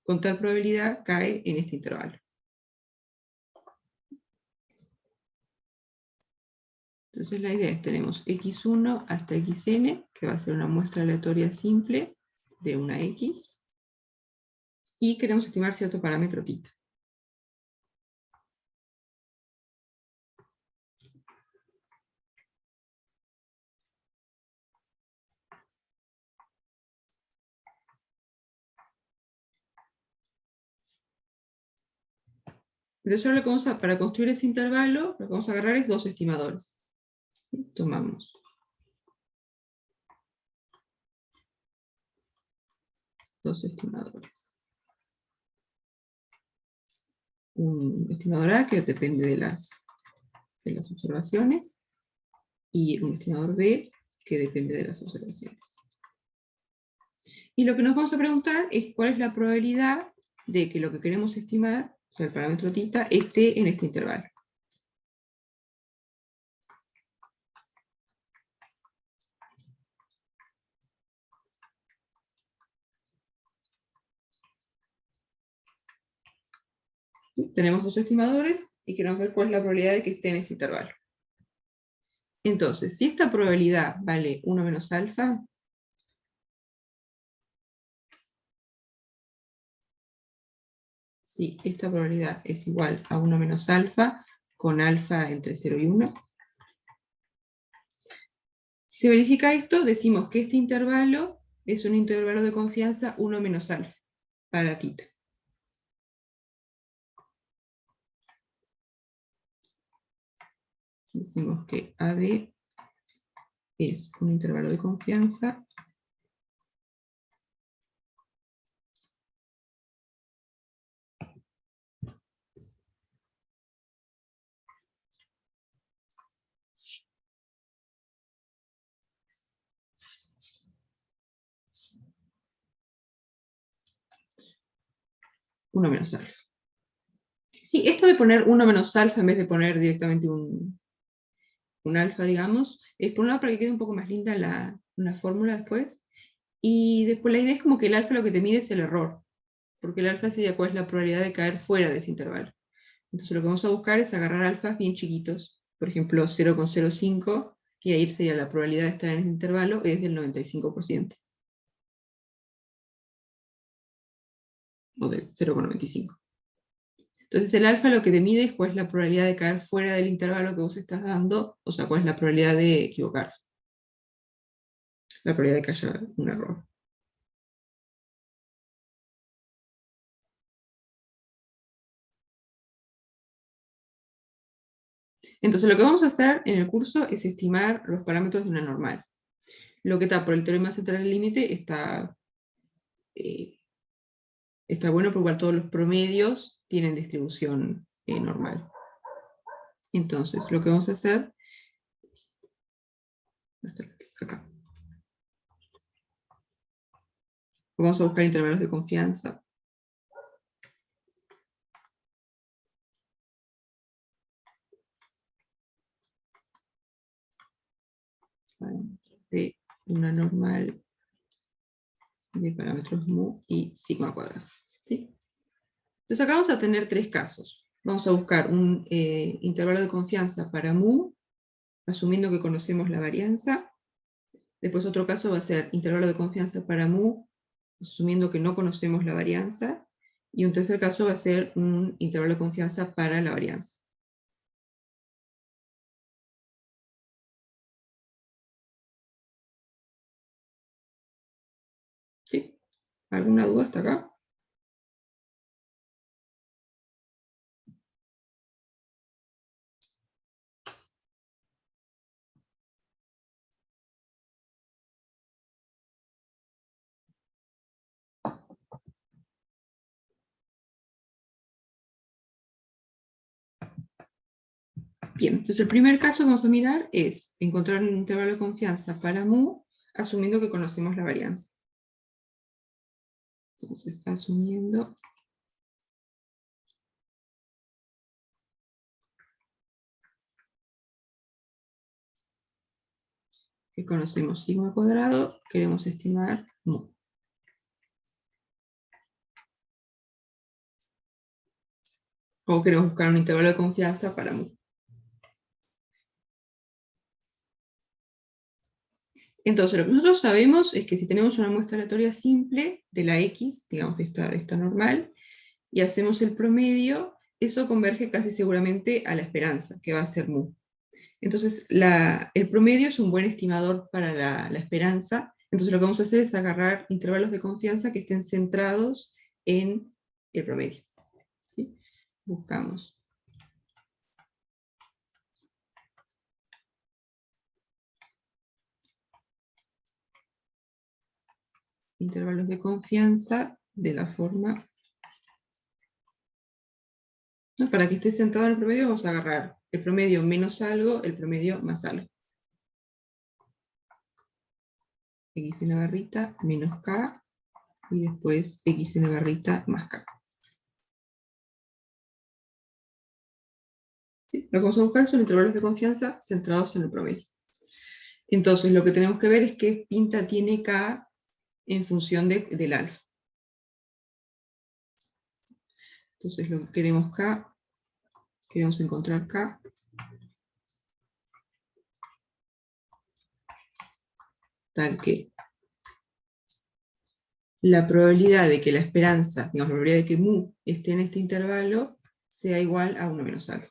con tal probabilidad cae en este intervalo. Entonces la idea es, tenemos x1 hasta xn, que va a ser una muestra aleatoria simple de una x, y queremos estimar cierto parámetro θ. Entonces ahora lo que vamos a, para construir ese intervalo, lo que vamos a agarrar es dos estimadores. ¿Sí? Tomamos dos estimadores. Un estimador A que depende de las observaciones, y un estimador B que depende de las observaciones. Y lo que nos vamos a preguntar es cuál es la probabilidad de que lo que queremos estimar, o sea, el parámetro θ, esté en este intervalo. ¿Sí? Tenemos dos estimadores y queremos ver cuál es la probabilidad de que esté en ese intervalo. Entonces, si esta probabilidad vale 1 menos alfa, si esta probabilidad es igual a 1 menos alfa, con alfa entre 0 y 1, si se verifica esto, decimos que este intervalo es un intervalo de confianza 1 menos alfa, para θ. Decimos que AB es un intervalo de confianza uno menos alfa. Sí, esto de poner 1 menos alfa en vez de poner directamente un alfa, digamos, es por un lado para que quede un poco más linda la fórmula después, y después la idea es como que el alfa lo que te mide es el error, porque el alfa sería cuál es la probabilidad de caer fuera de ese intervalo. Entonces lo que vamos a buscar es agarrar alfas bien chiquitos, por ejemplo 0,05, y ahí sería la probabilidad de estar en ese intervalo es del 95%. O de 0,95. Entonces el alfa lo que te mide es cuál es la probabilidad de caer fuera del intervalo que vos estás dando, o sea, cuál es la probabilidad de equivocarse. La probabilidad de que haya un error. Entonces lo que vamos a hacer en el curso es estimar los parámetros de una normal. Lo que está por el teorema central del límite está bueno porque igual todos los promedios tienen distribución normal. Entonces lo que vamos a hacer, acá. Vamos a buscar intervalos de confianza. De una normal de parámetros mu y sigma cuadrado. ¿Sí? Entonces acá vamos a tener tres casos. Vamos a buscar un intervalo de confianza para mu, asumiendo que conocemos la varianza. Después otro caso va a ser intervalo de confianza para mu, asumiendo que no conocemos la varianza. Y un tercer caso va a ser un intervalo de confianza para la varianza. ¿Sí? ¿Alguna duda hasta acá? Bien, entonces el primer caso que vamos a mirar es encontrar un intervalo de confianza para mu, asumiendo que conocemos la varianza. Entonces, asumiendo que conocemos sigma cuadrado, queremos estimar mu. O queremos buscar un intervalo de confianza para mu. Entonces, lo que nosotros sabemos es que si tenemos una muestra aleatoria simple de la X, digamos de esta normal, y hacemos el promedio, eso converge casi seguramente a la esperanza, que va a ser mu. Entonces, el promedio es un buen estimador para la esperanza. Entonces, lo que vamos a hacer es agarrar intervalos de confianza que estén centrados en el promedio. ¿Sí? Buscamos. Intervalos de confianza de la forma... ¿no? Para que esté centrado en el promedio, vamos a agarrar el promedio menos algo, el promedio más algo. Xn barrita menos K, y después Xn barrita más K. ¿Sí? Lo que vamos a buscar son intervalos de confianza centrados en el promedio. Entonces, lo que tenemos que ver es qué pinta tiene K en función del alfa. Entonces, lo que queremos K, queremos encontrar K tal que la probabilidad de que la esperanza, digamos, la probabilidad de que mu esté en este intervalo, sea igual a 1 menos algo.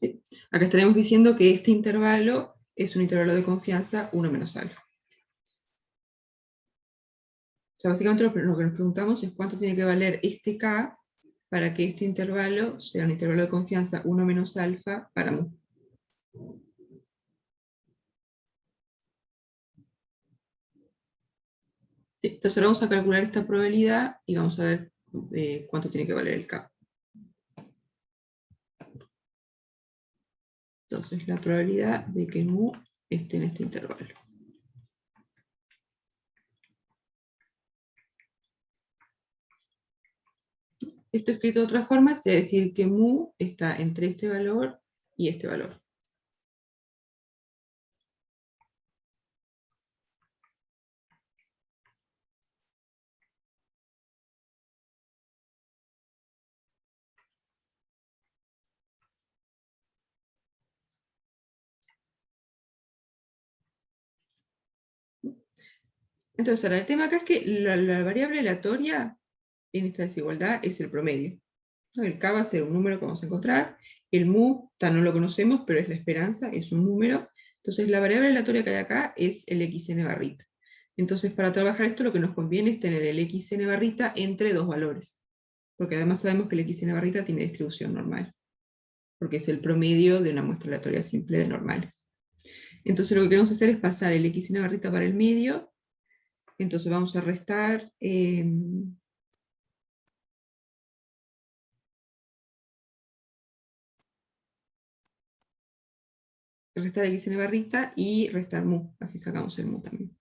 ¿Sí? Acá estaremos diciendo que este intervalo es un intervalo de confianza 1 menos alfa. O sea, básicamente lo que nos preguntamos es cuánto tiene que valer este K para que este intervalo sea un intervalo de confianza 1 menos alfa para mu. Sí, entonces ahora vamos a calcular esta probabilidad y vamos a ver cuánto tiene que valer el K. Entonces la probabilidad de que mu esté en este intervalo. Esto escrito de otra forma es decir que mu está entre este valor y este valor. Entonces ahora el tema acá es que la variable aleatoria en esta desigualdad es el promedio. ¿No? El K va a ser un número que vamos a encontrar, el mu no lo conocemos, pero es la esperanza, es un número. Entonces la variable aleatoria que hay acá es el xn barrita. Entonces para trabajar esto lo que nos conviene es tener el xn barrita entre dos valores, porque además sabemos que el xn barrita tiene distribución normal, porque es el promedio de una muestra aleatoria simple de normales. Entonces lo que queremos hacer es pasar el xn barrita para el medio. Entonces vamos a restar restar xn barrita y restar mu, así sacamos el mu también.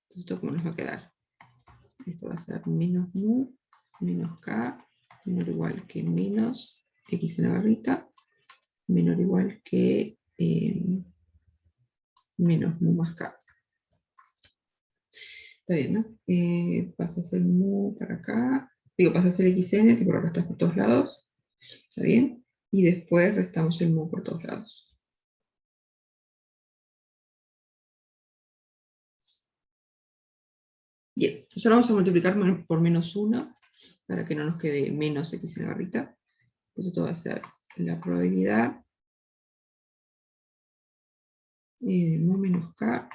Entonces esto cómo nos va a quedar. Esto va a ser menos mu, menos k, menor o igual que menos xn barrita, menor o igual que menos mu más k. Está bien, ¿no? Pasas el mu para acá, pasas el xn, tipo lo restas por todos lados, ¿está bien? Y después restamos el mu por todos lados. Bien, entonces ahora vamos a multiplicar por menos 1, para que no nos quede menos xn barrita. Entonces esto va a ser la probabilidad de mu menos k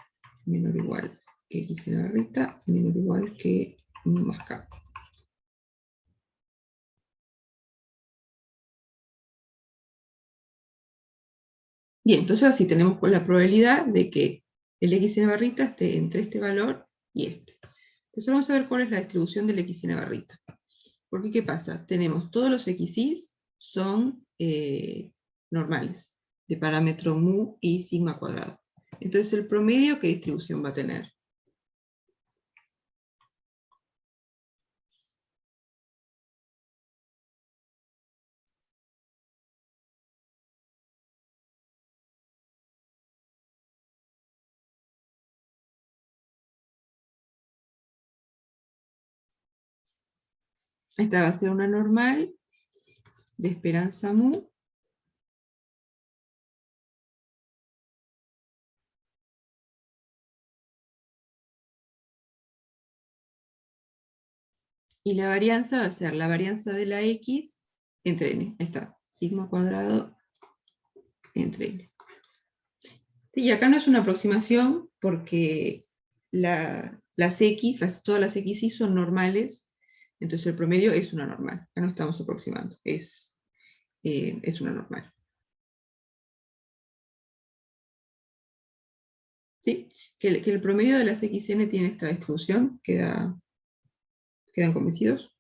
menor o igual que xn barrita menor o igual que mu más k. Bien, entonces así tenemos la probabilidad de que el x en barrita esté entre este valor y este. Entonces vamos a ver cuál es la distribución del x en barrita. Porque ¿qué pasa? Tenemos todos los xy's son normales, de parámetro mu y sigma cuadrado. Entonces el promedio, ¿qué distribución va a tener? Esta va a ser una normal de esperanza mu. Y la varianza va a ser la varianza de la x entre n. Ahí está, sigma cuadrado entre n. Sí, acá no es una aproximación porque todas las xy son normales, entonces el promedio es una normal. Acá no estamos aproximando, es una normal. ¿Sí? Que el promedio de las xn tiene esta distribución, ¿quedan convencidos?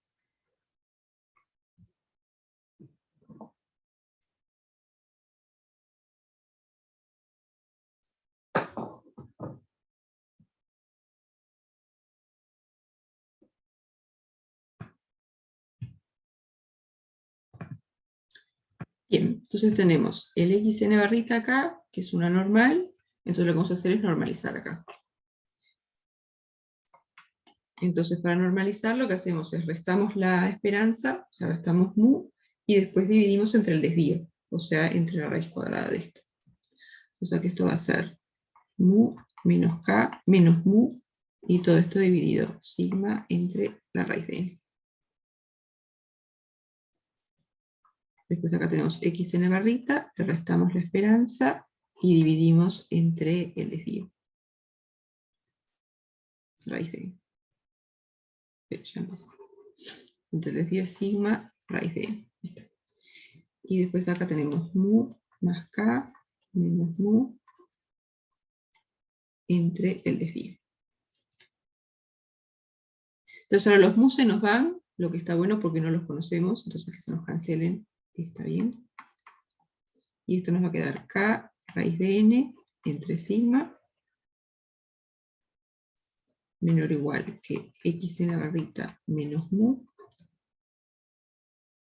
Bien, entonces tenemos el xn barrita acá, que es una normal, entonces lo que vamos a hacer es normalizar acá. Entonces para normalizar lo que hacemos es restamos la esperanza, o sea, restamos mu, y después dividimos entre el desvío, o sea, entre la raíz cuadrada de esto. O sea que esto va a ser mu menos k menos mu, y todo esto dividido, sigma entre la raíz de n. Después acá tenemos xn barrita, le restamos la esperanza, y dividimos entre el desvío. Raíz de n. Entre el desvío sigma, raíz de n. Y después acá tenemos mu más k menos mu entre el desvío. Entonces ahora los mu se nos van, lo que está bueno porque no los conocemos, entonces que se nos cancelen está bien. Y esto nos va a quedar k raíz de n entre sigma menor o igual que x en la barrita menos mu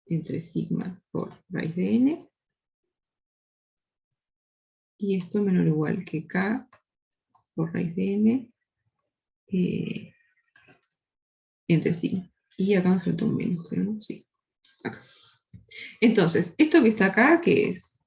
entre sigma por raíz de n. Y esto menor o igual que k por raíz de n entre sigma. Y acá me falta un menos, creo, ¿no? Sí, acá. Entonces, esto que está acá, ¿qué es?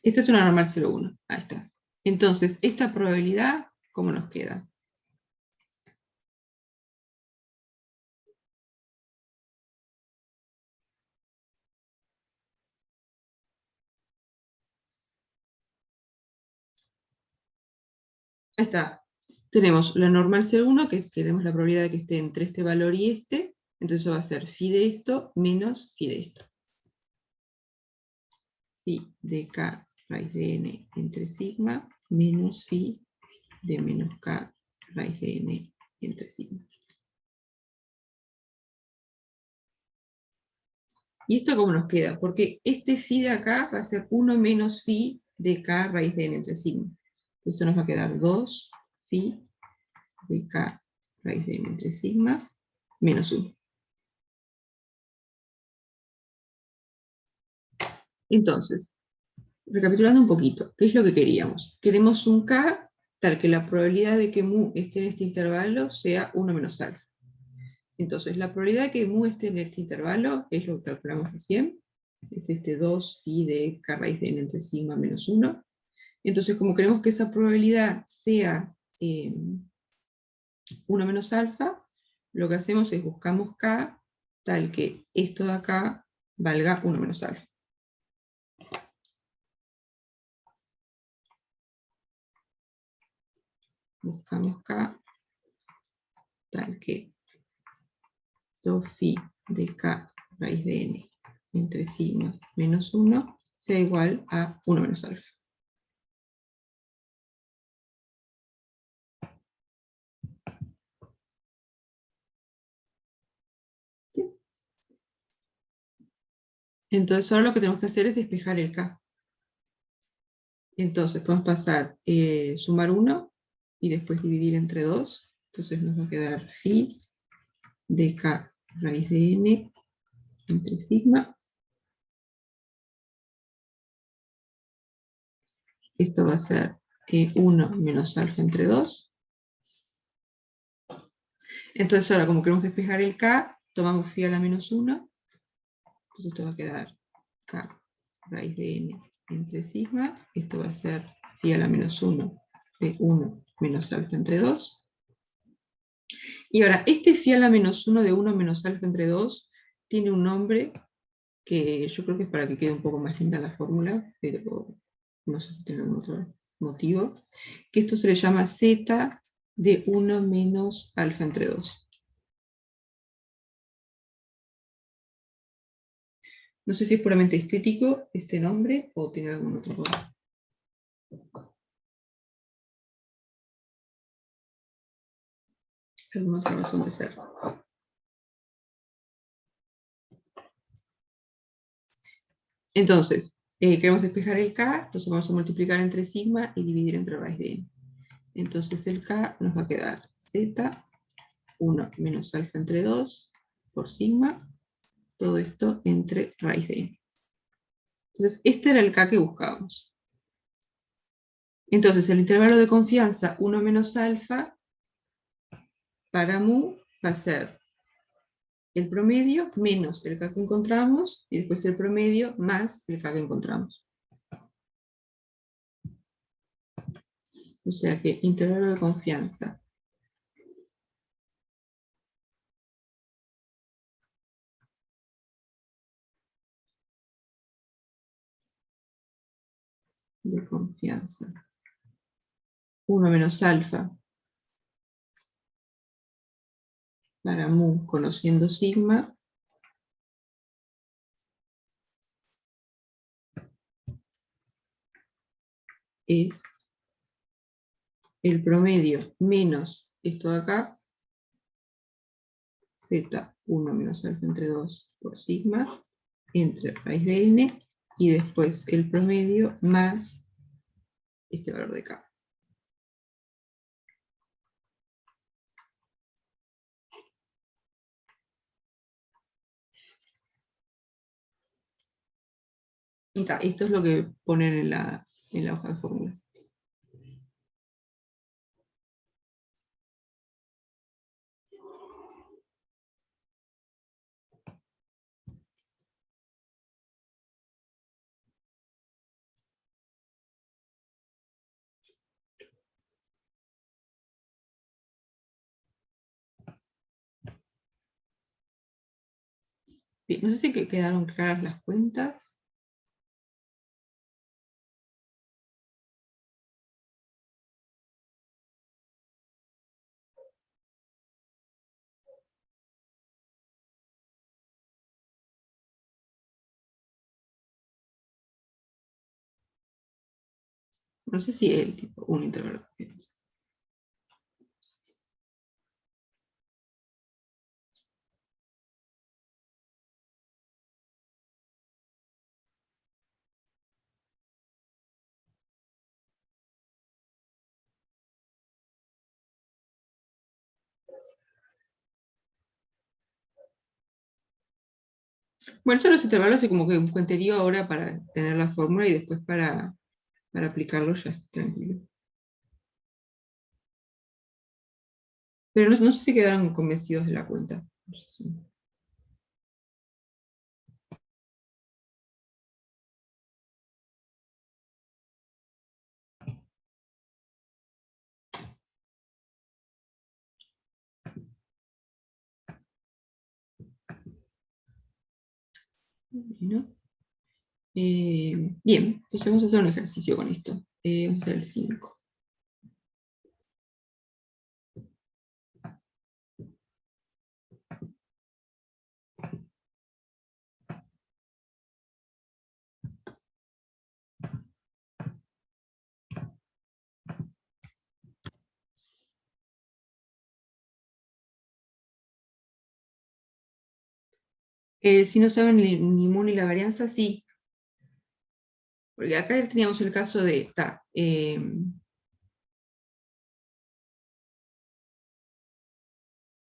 Esta es una normal 0,1. Ahí está. Entonces, esta probabilidad, ¿cómo nos queda? Ahí está. Tenemos la normal 0,1, que tenemos la probabilidad de que esté entre este valor y este. Entonces eso va a ser phi de esto menos phi de esto. Phi de k raíz de n entre sigma menos phi de menos k raíz de n entre sigma. ¿Y esto cómo nos queda? Porque este phi de acá va a ser 1 menos phi de k raíz de n entre sigma. Esto nos va a quedar 2 phi de k raíz de n entre sigma menos 1. Entonces, recapitulando un poquito, ¿qué es lo que queríamos? Queremos un k tal que la probabilidad de que mu esté en este intervalo sea 1 menos alfa. Entonces, la probabilidad de que mu esté en este intervalo, es lo que calculamos recién, es este 2 phi de k raíz de n entre sigma menos 1. Entonces, como queremos que esa probabilidad sea 1 menos alfa, lo que hacemos es buscamos k tal que esto de acá valga 1 menos alfa. Buscamos k tal que 2 phi de k raíz de n entre sigma menos 1 sea igual a 1 menos alfa. ¿Sí? Entonces ahora lo que tenemos que hacer es despejar el k. Entonces podemos pasar, sumar 1 y después dividir entre 2. Entonces nos va a quedar phi de k raíz de n entre sigma. Esto va a ser 1 menos alfa entre 2. Entonces ahora, como queremos despejar el k, tomamos phi a la menos 1. Entonces esto va a quedar k raíz de n entre sigma. Esto va a ser phi a la menos 1 de 1 menos alfa entre 2. Y ahora, este phi a la menos 1 de 1 menos alfa entre 2 tiene un nombre que yo creo que es para que quede un poco más linda la fórmula, pero no sé si tiene algún otro motivo, que esto se le llama z de 1 menos alfa entre 2. No sé si es puramente estético este nombre o tiene algún otro cosa. Alguna otra razón de ser. Entonces, queremos despejar el k, entonces vamos a multiplicar entre sigma y dividir entre raíz de n. Entonces el k nos va a quedar z, 1 menos alfa entre 2, por sigma, todo esto entre raíz de n. Entonces, este era el k que buscábamos. Entonces, el intervalo de confianza 1 menos alfa para mu va a ser el promedio menos el k que encontramos, y después el promedio más el k que encontramos. O sea que intervalo de confianza de confianza 1 menos alfa para mu conociendo sigma es el promedio menos esto de acá, z 1 menos alfa entre 2 por sigma, entre raíz de n, y después el promedio más este valor de k. Y ta, esto es lo que ponen en la hoja de fórmulas. Bien, no sé si quedaron claras las cuentas. No sé si el tipo un intervalo. Bueno, yo los intervalos es como que un cuenterío ahora para tener la fórmula y después para aplicarlo ya está tranquilo. Pero no sé si quedaron convencidos de la cuenta. No sé si- Bueno. Bien, entonces vamos a hacer un ejercicio con esto. Vamos a hacer el 5. Si no saben ni mu ni la varianza, sí. Porque acá teníamos el caso de,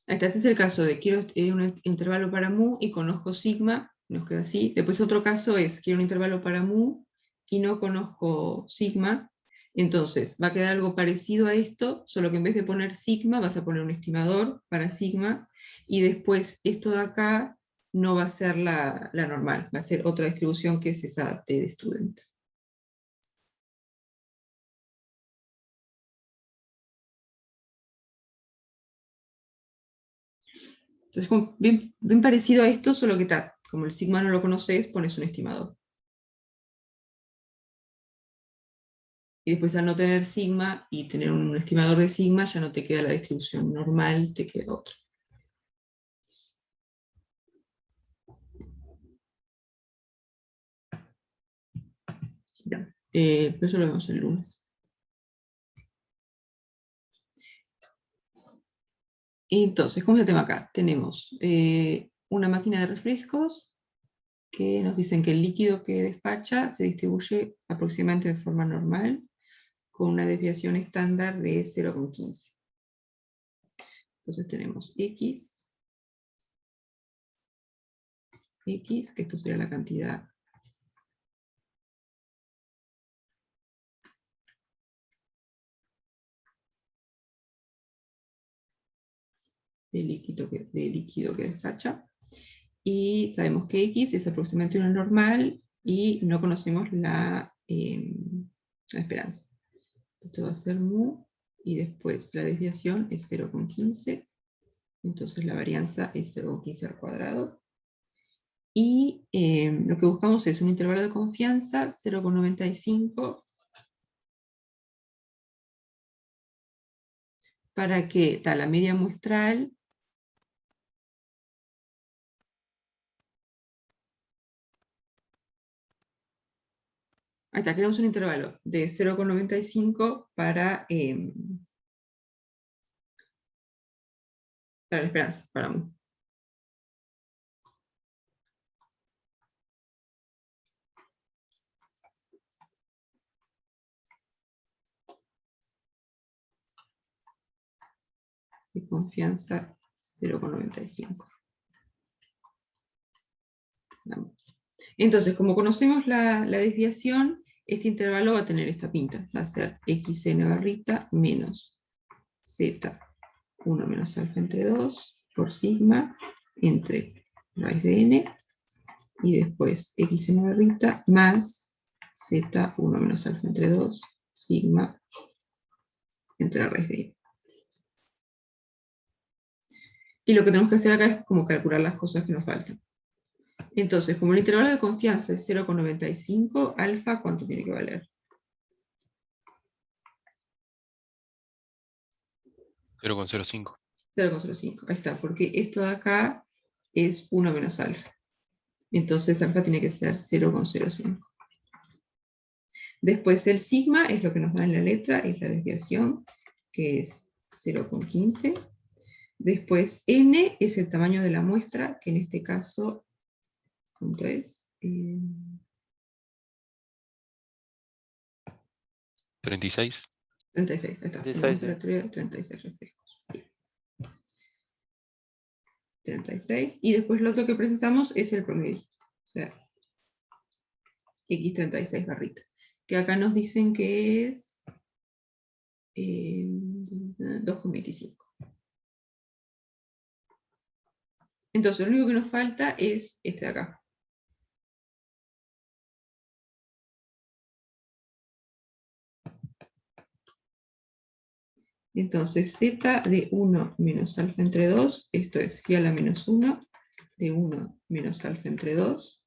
este es el caso de quiero un intervalo para mu y conozco sigma, nos queda así. Después otro caso es quiero un intervalo para mu y no conozco sigma. Entonces va a quedar algo parecido a esto, solo que en vez de poner sigma vas a poner un estimador para sigma y después esto de acá no va a ser la normal, va a ser otra distribución que es esa T de student. Entonces, como bien parecido a esto, solo que como el sigma no lo conoces, pones un estimador. Y después al no tener sigma y tener un estimador de sigma, ya no te queda la distribución normal, te queda otra. Ya. Pero eso lo vemos el lunes. Entonces, ¿cómo es el tema acá? Tenemos una máquina de refrescos que nos dicen que el líquido que despacha se distribuye aproximadamente de forma normal con una desviación estándar de 0,15. Entonces tenemos X, que esto sería la cantidad de líquido que despacha. Y sabemos que X es aproximadamente una normal y no conocemos la esperanza. Esto va a ser mu y después la desviación es 0,15. Entonces la varianza es 0,15 al cuadrado. Y lo que buscamos es un intervalo de confianza 0,95 para que la media muestral ahí está, queremos un intervalo de 0,95 para la esperanza, para mu. De confianza 0,95. Entonces, como conocemos la desviación, este intervalo va a tener esta pinta. Va a ser xn barrita menos z 1 menos alfa entre 2 por sigma entre raíz de n y después xn barrita más z 1 menos alfa entre 2 sigma entre la raíz de n. Y lo que tenemos que hacer acá es como calcular las cosas que nos faltan. Entonces, como el intervalo de confianza es 0,95, alfa, ¿cuánto tiene que valer? 0,05. 0,05, ahí está, porque esto de acá es 1 menos alfa. Entonces alfa tiene que ser 0,05. Después el sigma es lo que nos da en la letra, es la desviación, que es 0,15. Después n es el tamaño de la muestra, que en este caso son 3. 36. 36, ahí está. 36, Tenemos la teoría de 36 reflejos. 36. Y después lo otro que precisamos es el promedio. O sea, x36 barrita. Que acá nos dicen que es 2,25. Entonces, lo único que nos falta es este de acá. Entonces, z de 1 menos alfa entre 2, esto es phi a la menos 1, de 1 menos alfa entre 2.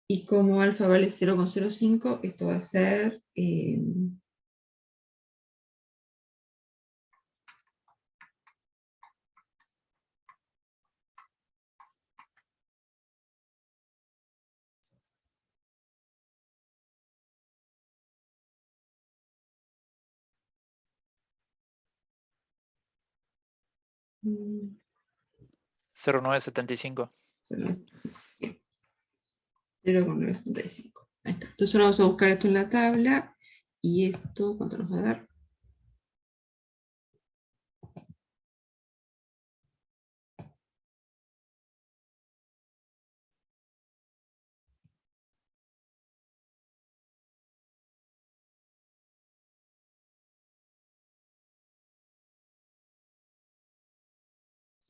Y como alfa vale 0,05, esto va a ser... mm, 0,975. 0,975. Ahí está. Entonces ahora vamos a buscar esto en la tabla. Y esto, ¿cuánto nos va a dar?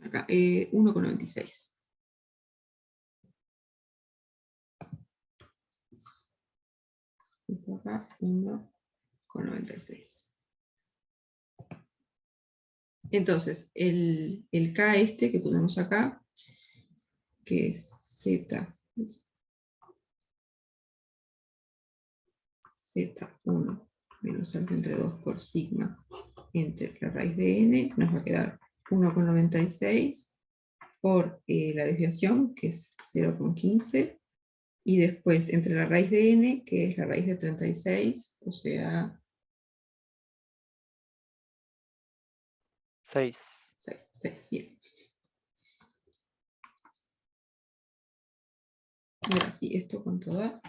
Acá, 1,96. Esto acá, 1,96. Entonces, el K este que ponemos acá, que es Z1 menos alfa entre 2 por sigma entre la raíz de n, nos va a quedar 1,96 por la desviación, que es 0,15, y después entre la raíz de n, que es la raíz de 36, o sea, 6. 6, bien. Y ahora sí, ¿esto cuánto da?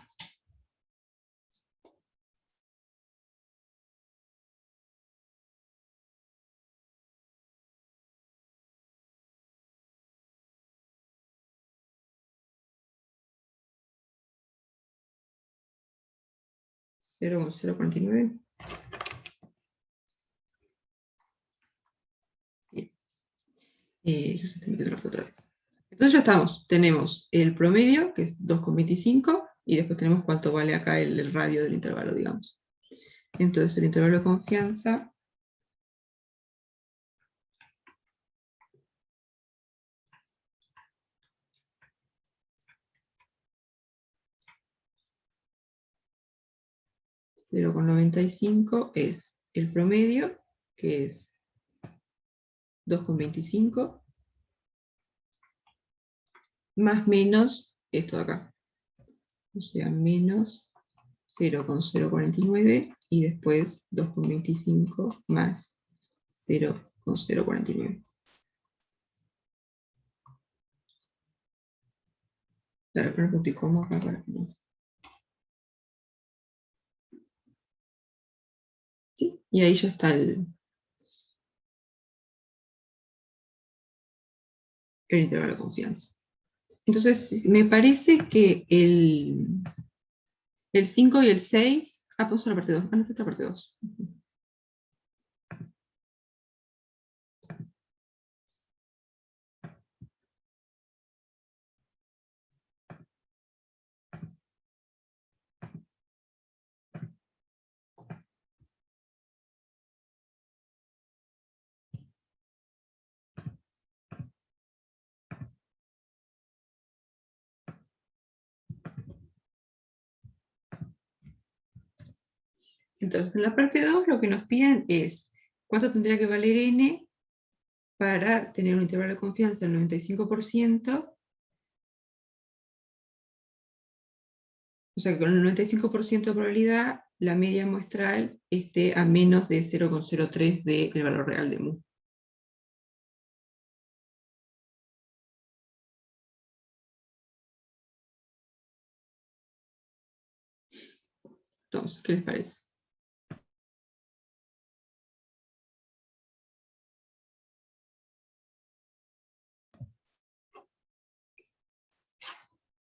$0,049. Bien. Otra vez. Entonces ya estamos. Tenemos el promedio, que es 2,25, y después tenemos cuánto vale acá el radio del intervalo, digamos. Entonces el intervalo de confianza $0,95 es el promedio, que es 2,25, más menos esto de acá. O sea, menos 0,049 y después 2,25 más 0,049. Claro, poner punto y coma acá para que no. ¿Sí? Y ahí ya está el intervalo de confianza. Entonces, me parece que el 5 y el 6... Ah, pues la parte 2. Ah, no, esta es la parte 2. Entonces, en la parte 2 lo que nos piden es cuánto tendría que valer n para tener un intervalo de confianza del 95%. O sea, que con el 95% de probabilidad, la media muestral esté a menos de 0,03 del valor real de mu. Entonces, ¿qué les parece?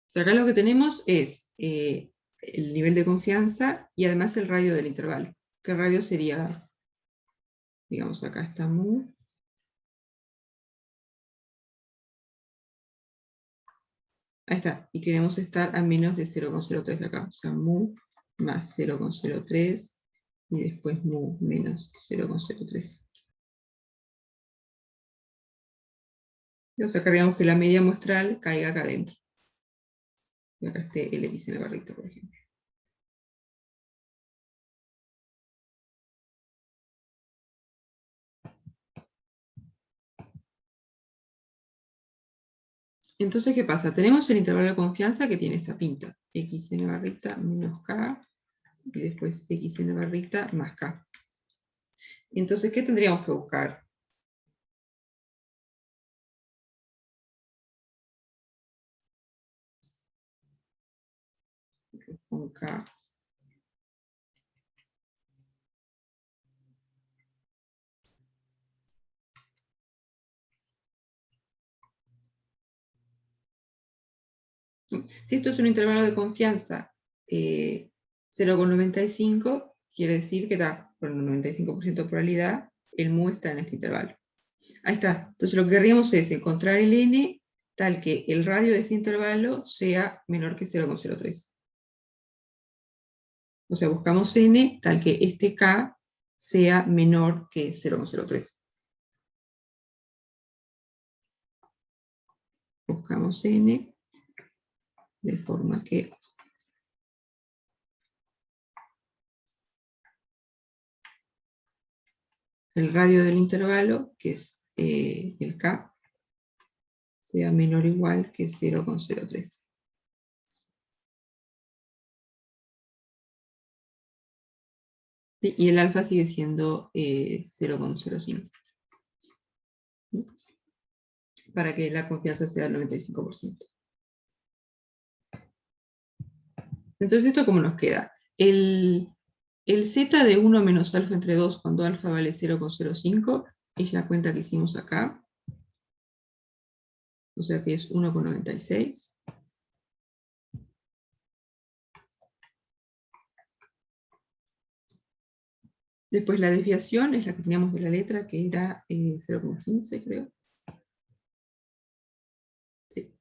O sea, acá lo que tenemos es el nivel de confianza y además el radio del intervalo. ¿Qué radio sería? Digamos, acá está mu. Ahí está. Y queremos estar a menos de 0,03 de acá. O sea, mu más 0,03 y después mu menos 0,03. O sea, querríamos que la media muestral caiga acá adentro. Y acá esté el x en la barrita, por ejemplo. Entonces, ¿qué pasa? Tenemos el intervalo de confianza que tiene esta pinta. X en la barrita menos k, y después x en la barrita más k. Entonces, ¿qué tendríamos que buscar? con K. Si esto es un intervalo de confianza 0,95, quiere decir que da con un 95% de probabilidad, el mu está en este intervalo. Ahí está. Entonces lo que querríamos es encontrar el n tal que el radio de este intervalo sea menor que 0,03. O sea, buscamos n tal que este k sea menor que 0,03. Buscamos n de forma que el radio del intervalo, que es el k, sea menor o igual que 0,03. ¿Sí? Y el alfa sigue siendo 0,05. Para que la confianza sea del 95%. Entonces, ¿esto cómo nos queda? El z de 1 menos alfa entre 2 cuando alfa vale 0,05 es la cuenta que hicimos acá. O sea que es 1,96. Después la desviación es la que teníamos de la letra, que era 0,15, creo. Sí.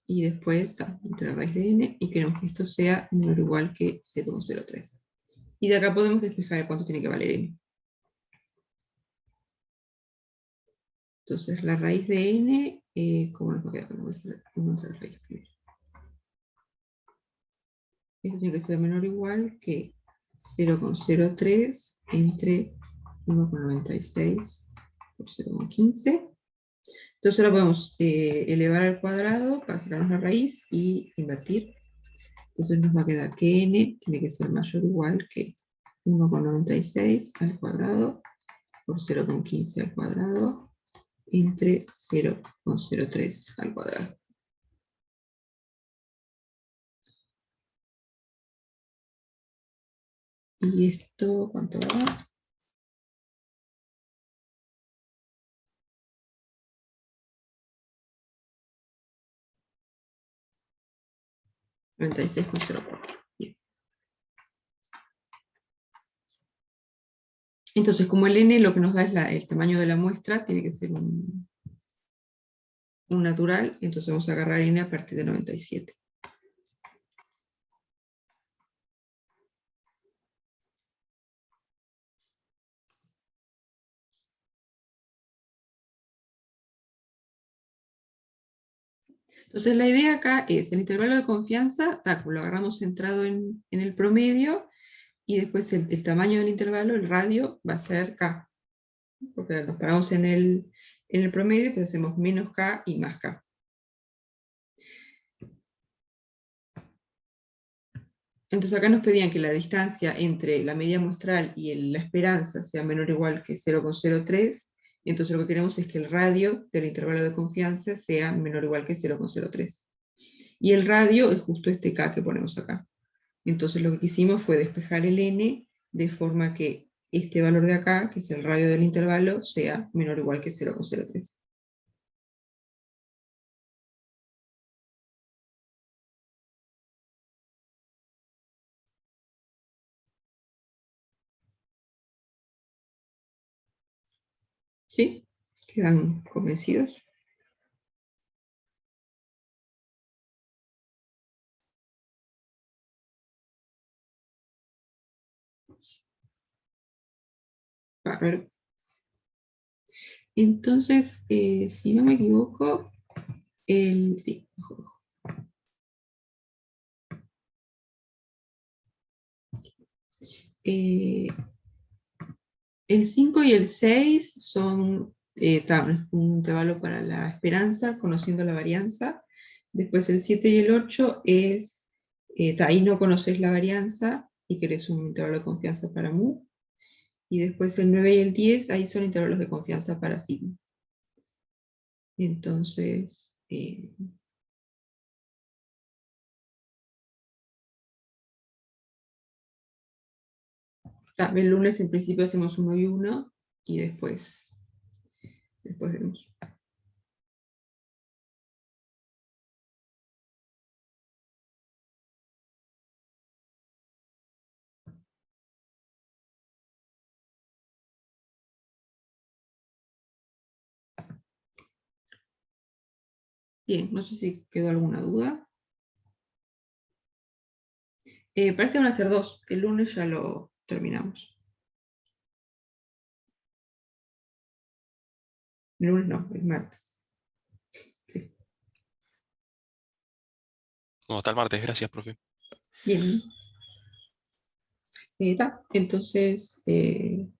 Y después está entre la raíz de n, y queremos que esto sea menor o igual que 0,03. Y de acá podemos despejar cuánto tiene que valer n. Entonces la raíz de n, ¿cómo nos va a quedar? Vamos a encontrar la raíz primero. Esto tiene que ser menor o igual que 0,03 entre 1,96 por 0,15. Entonces ahora podemos elevar al cuadrado para sacarnos la raíz y invertir. Entonces nos va a quedar que n tiene que ser mayor o igual que 1,96 al cuadrado por 0,15 al cuadrado entre 0,03 al cuadrado. ¿Y esto cuánto da? $96,04. Bien. Entonces, como el n lo que nos da es el tamaño de la muestra, tiene que ser un natural, entonces vamos a agarrar n a partir de 97. Entonces la idea acá es, el intervalo de confianza, lo agarramos centrado en el promedio, y después el tamaño del intervalo, el radio, va a ser k. Porque nos paramos en el promedio, pues hacemos menos k y más k. Entonces acá nos pedían que la distancia entre la media muestral y la esperanza sea menor o igual que 0,03, entonces lo que queremos es que el radio del intervalo de confianza sea menor o igual que 0,03. Y el radio es justo este k que ponemos acá. Entonces lo que hicimos fue despejar el n de forma que este valor de acá, que es el radio del intervalo, sea menor o igual que 0,03. ¿Sí? ¿Quedan convencidos? Bárbaro. Entonces, si no me equivoco, sí, mejor. El 5 y el 6 son un intervalo para la esperanza, conociendo la varianza. Después el 7 y el 8 es, ahí no conoces la varianza y querés un intervalo de confianza para mu. Y después el 9 y el 10, ahí son intervalos de confianza para sigma. Entonces, El lunes en principio hacemos 1 y 1 y después vemos. Bien, no sé si quedó alguna duda. Para este van a ser 2. El lunes ya lo terminamos. El lunes no, el martes. Sí. Bueno, hasta el martes, gracias, profe. Bien. Entonces, el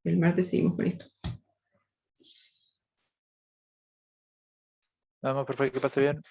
martes seguimos con esto. Vamos, perfecto, que pase bien.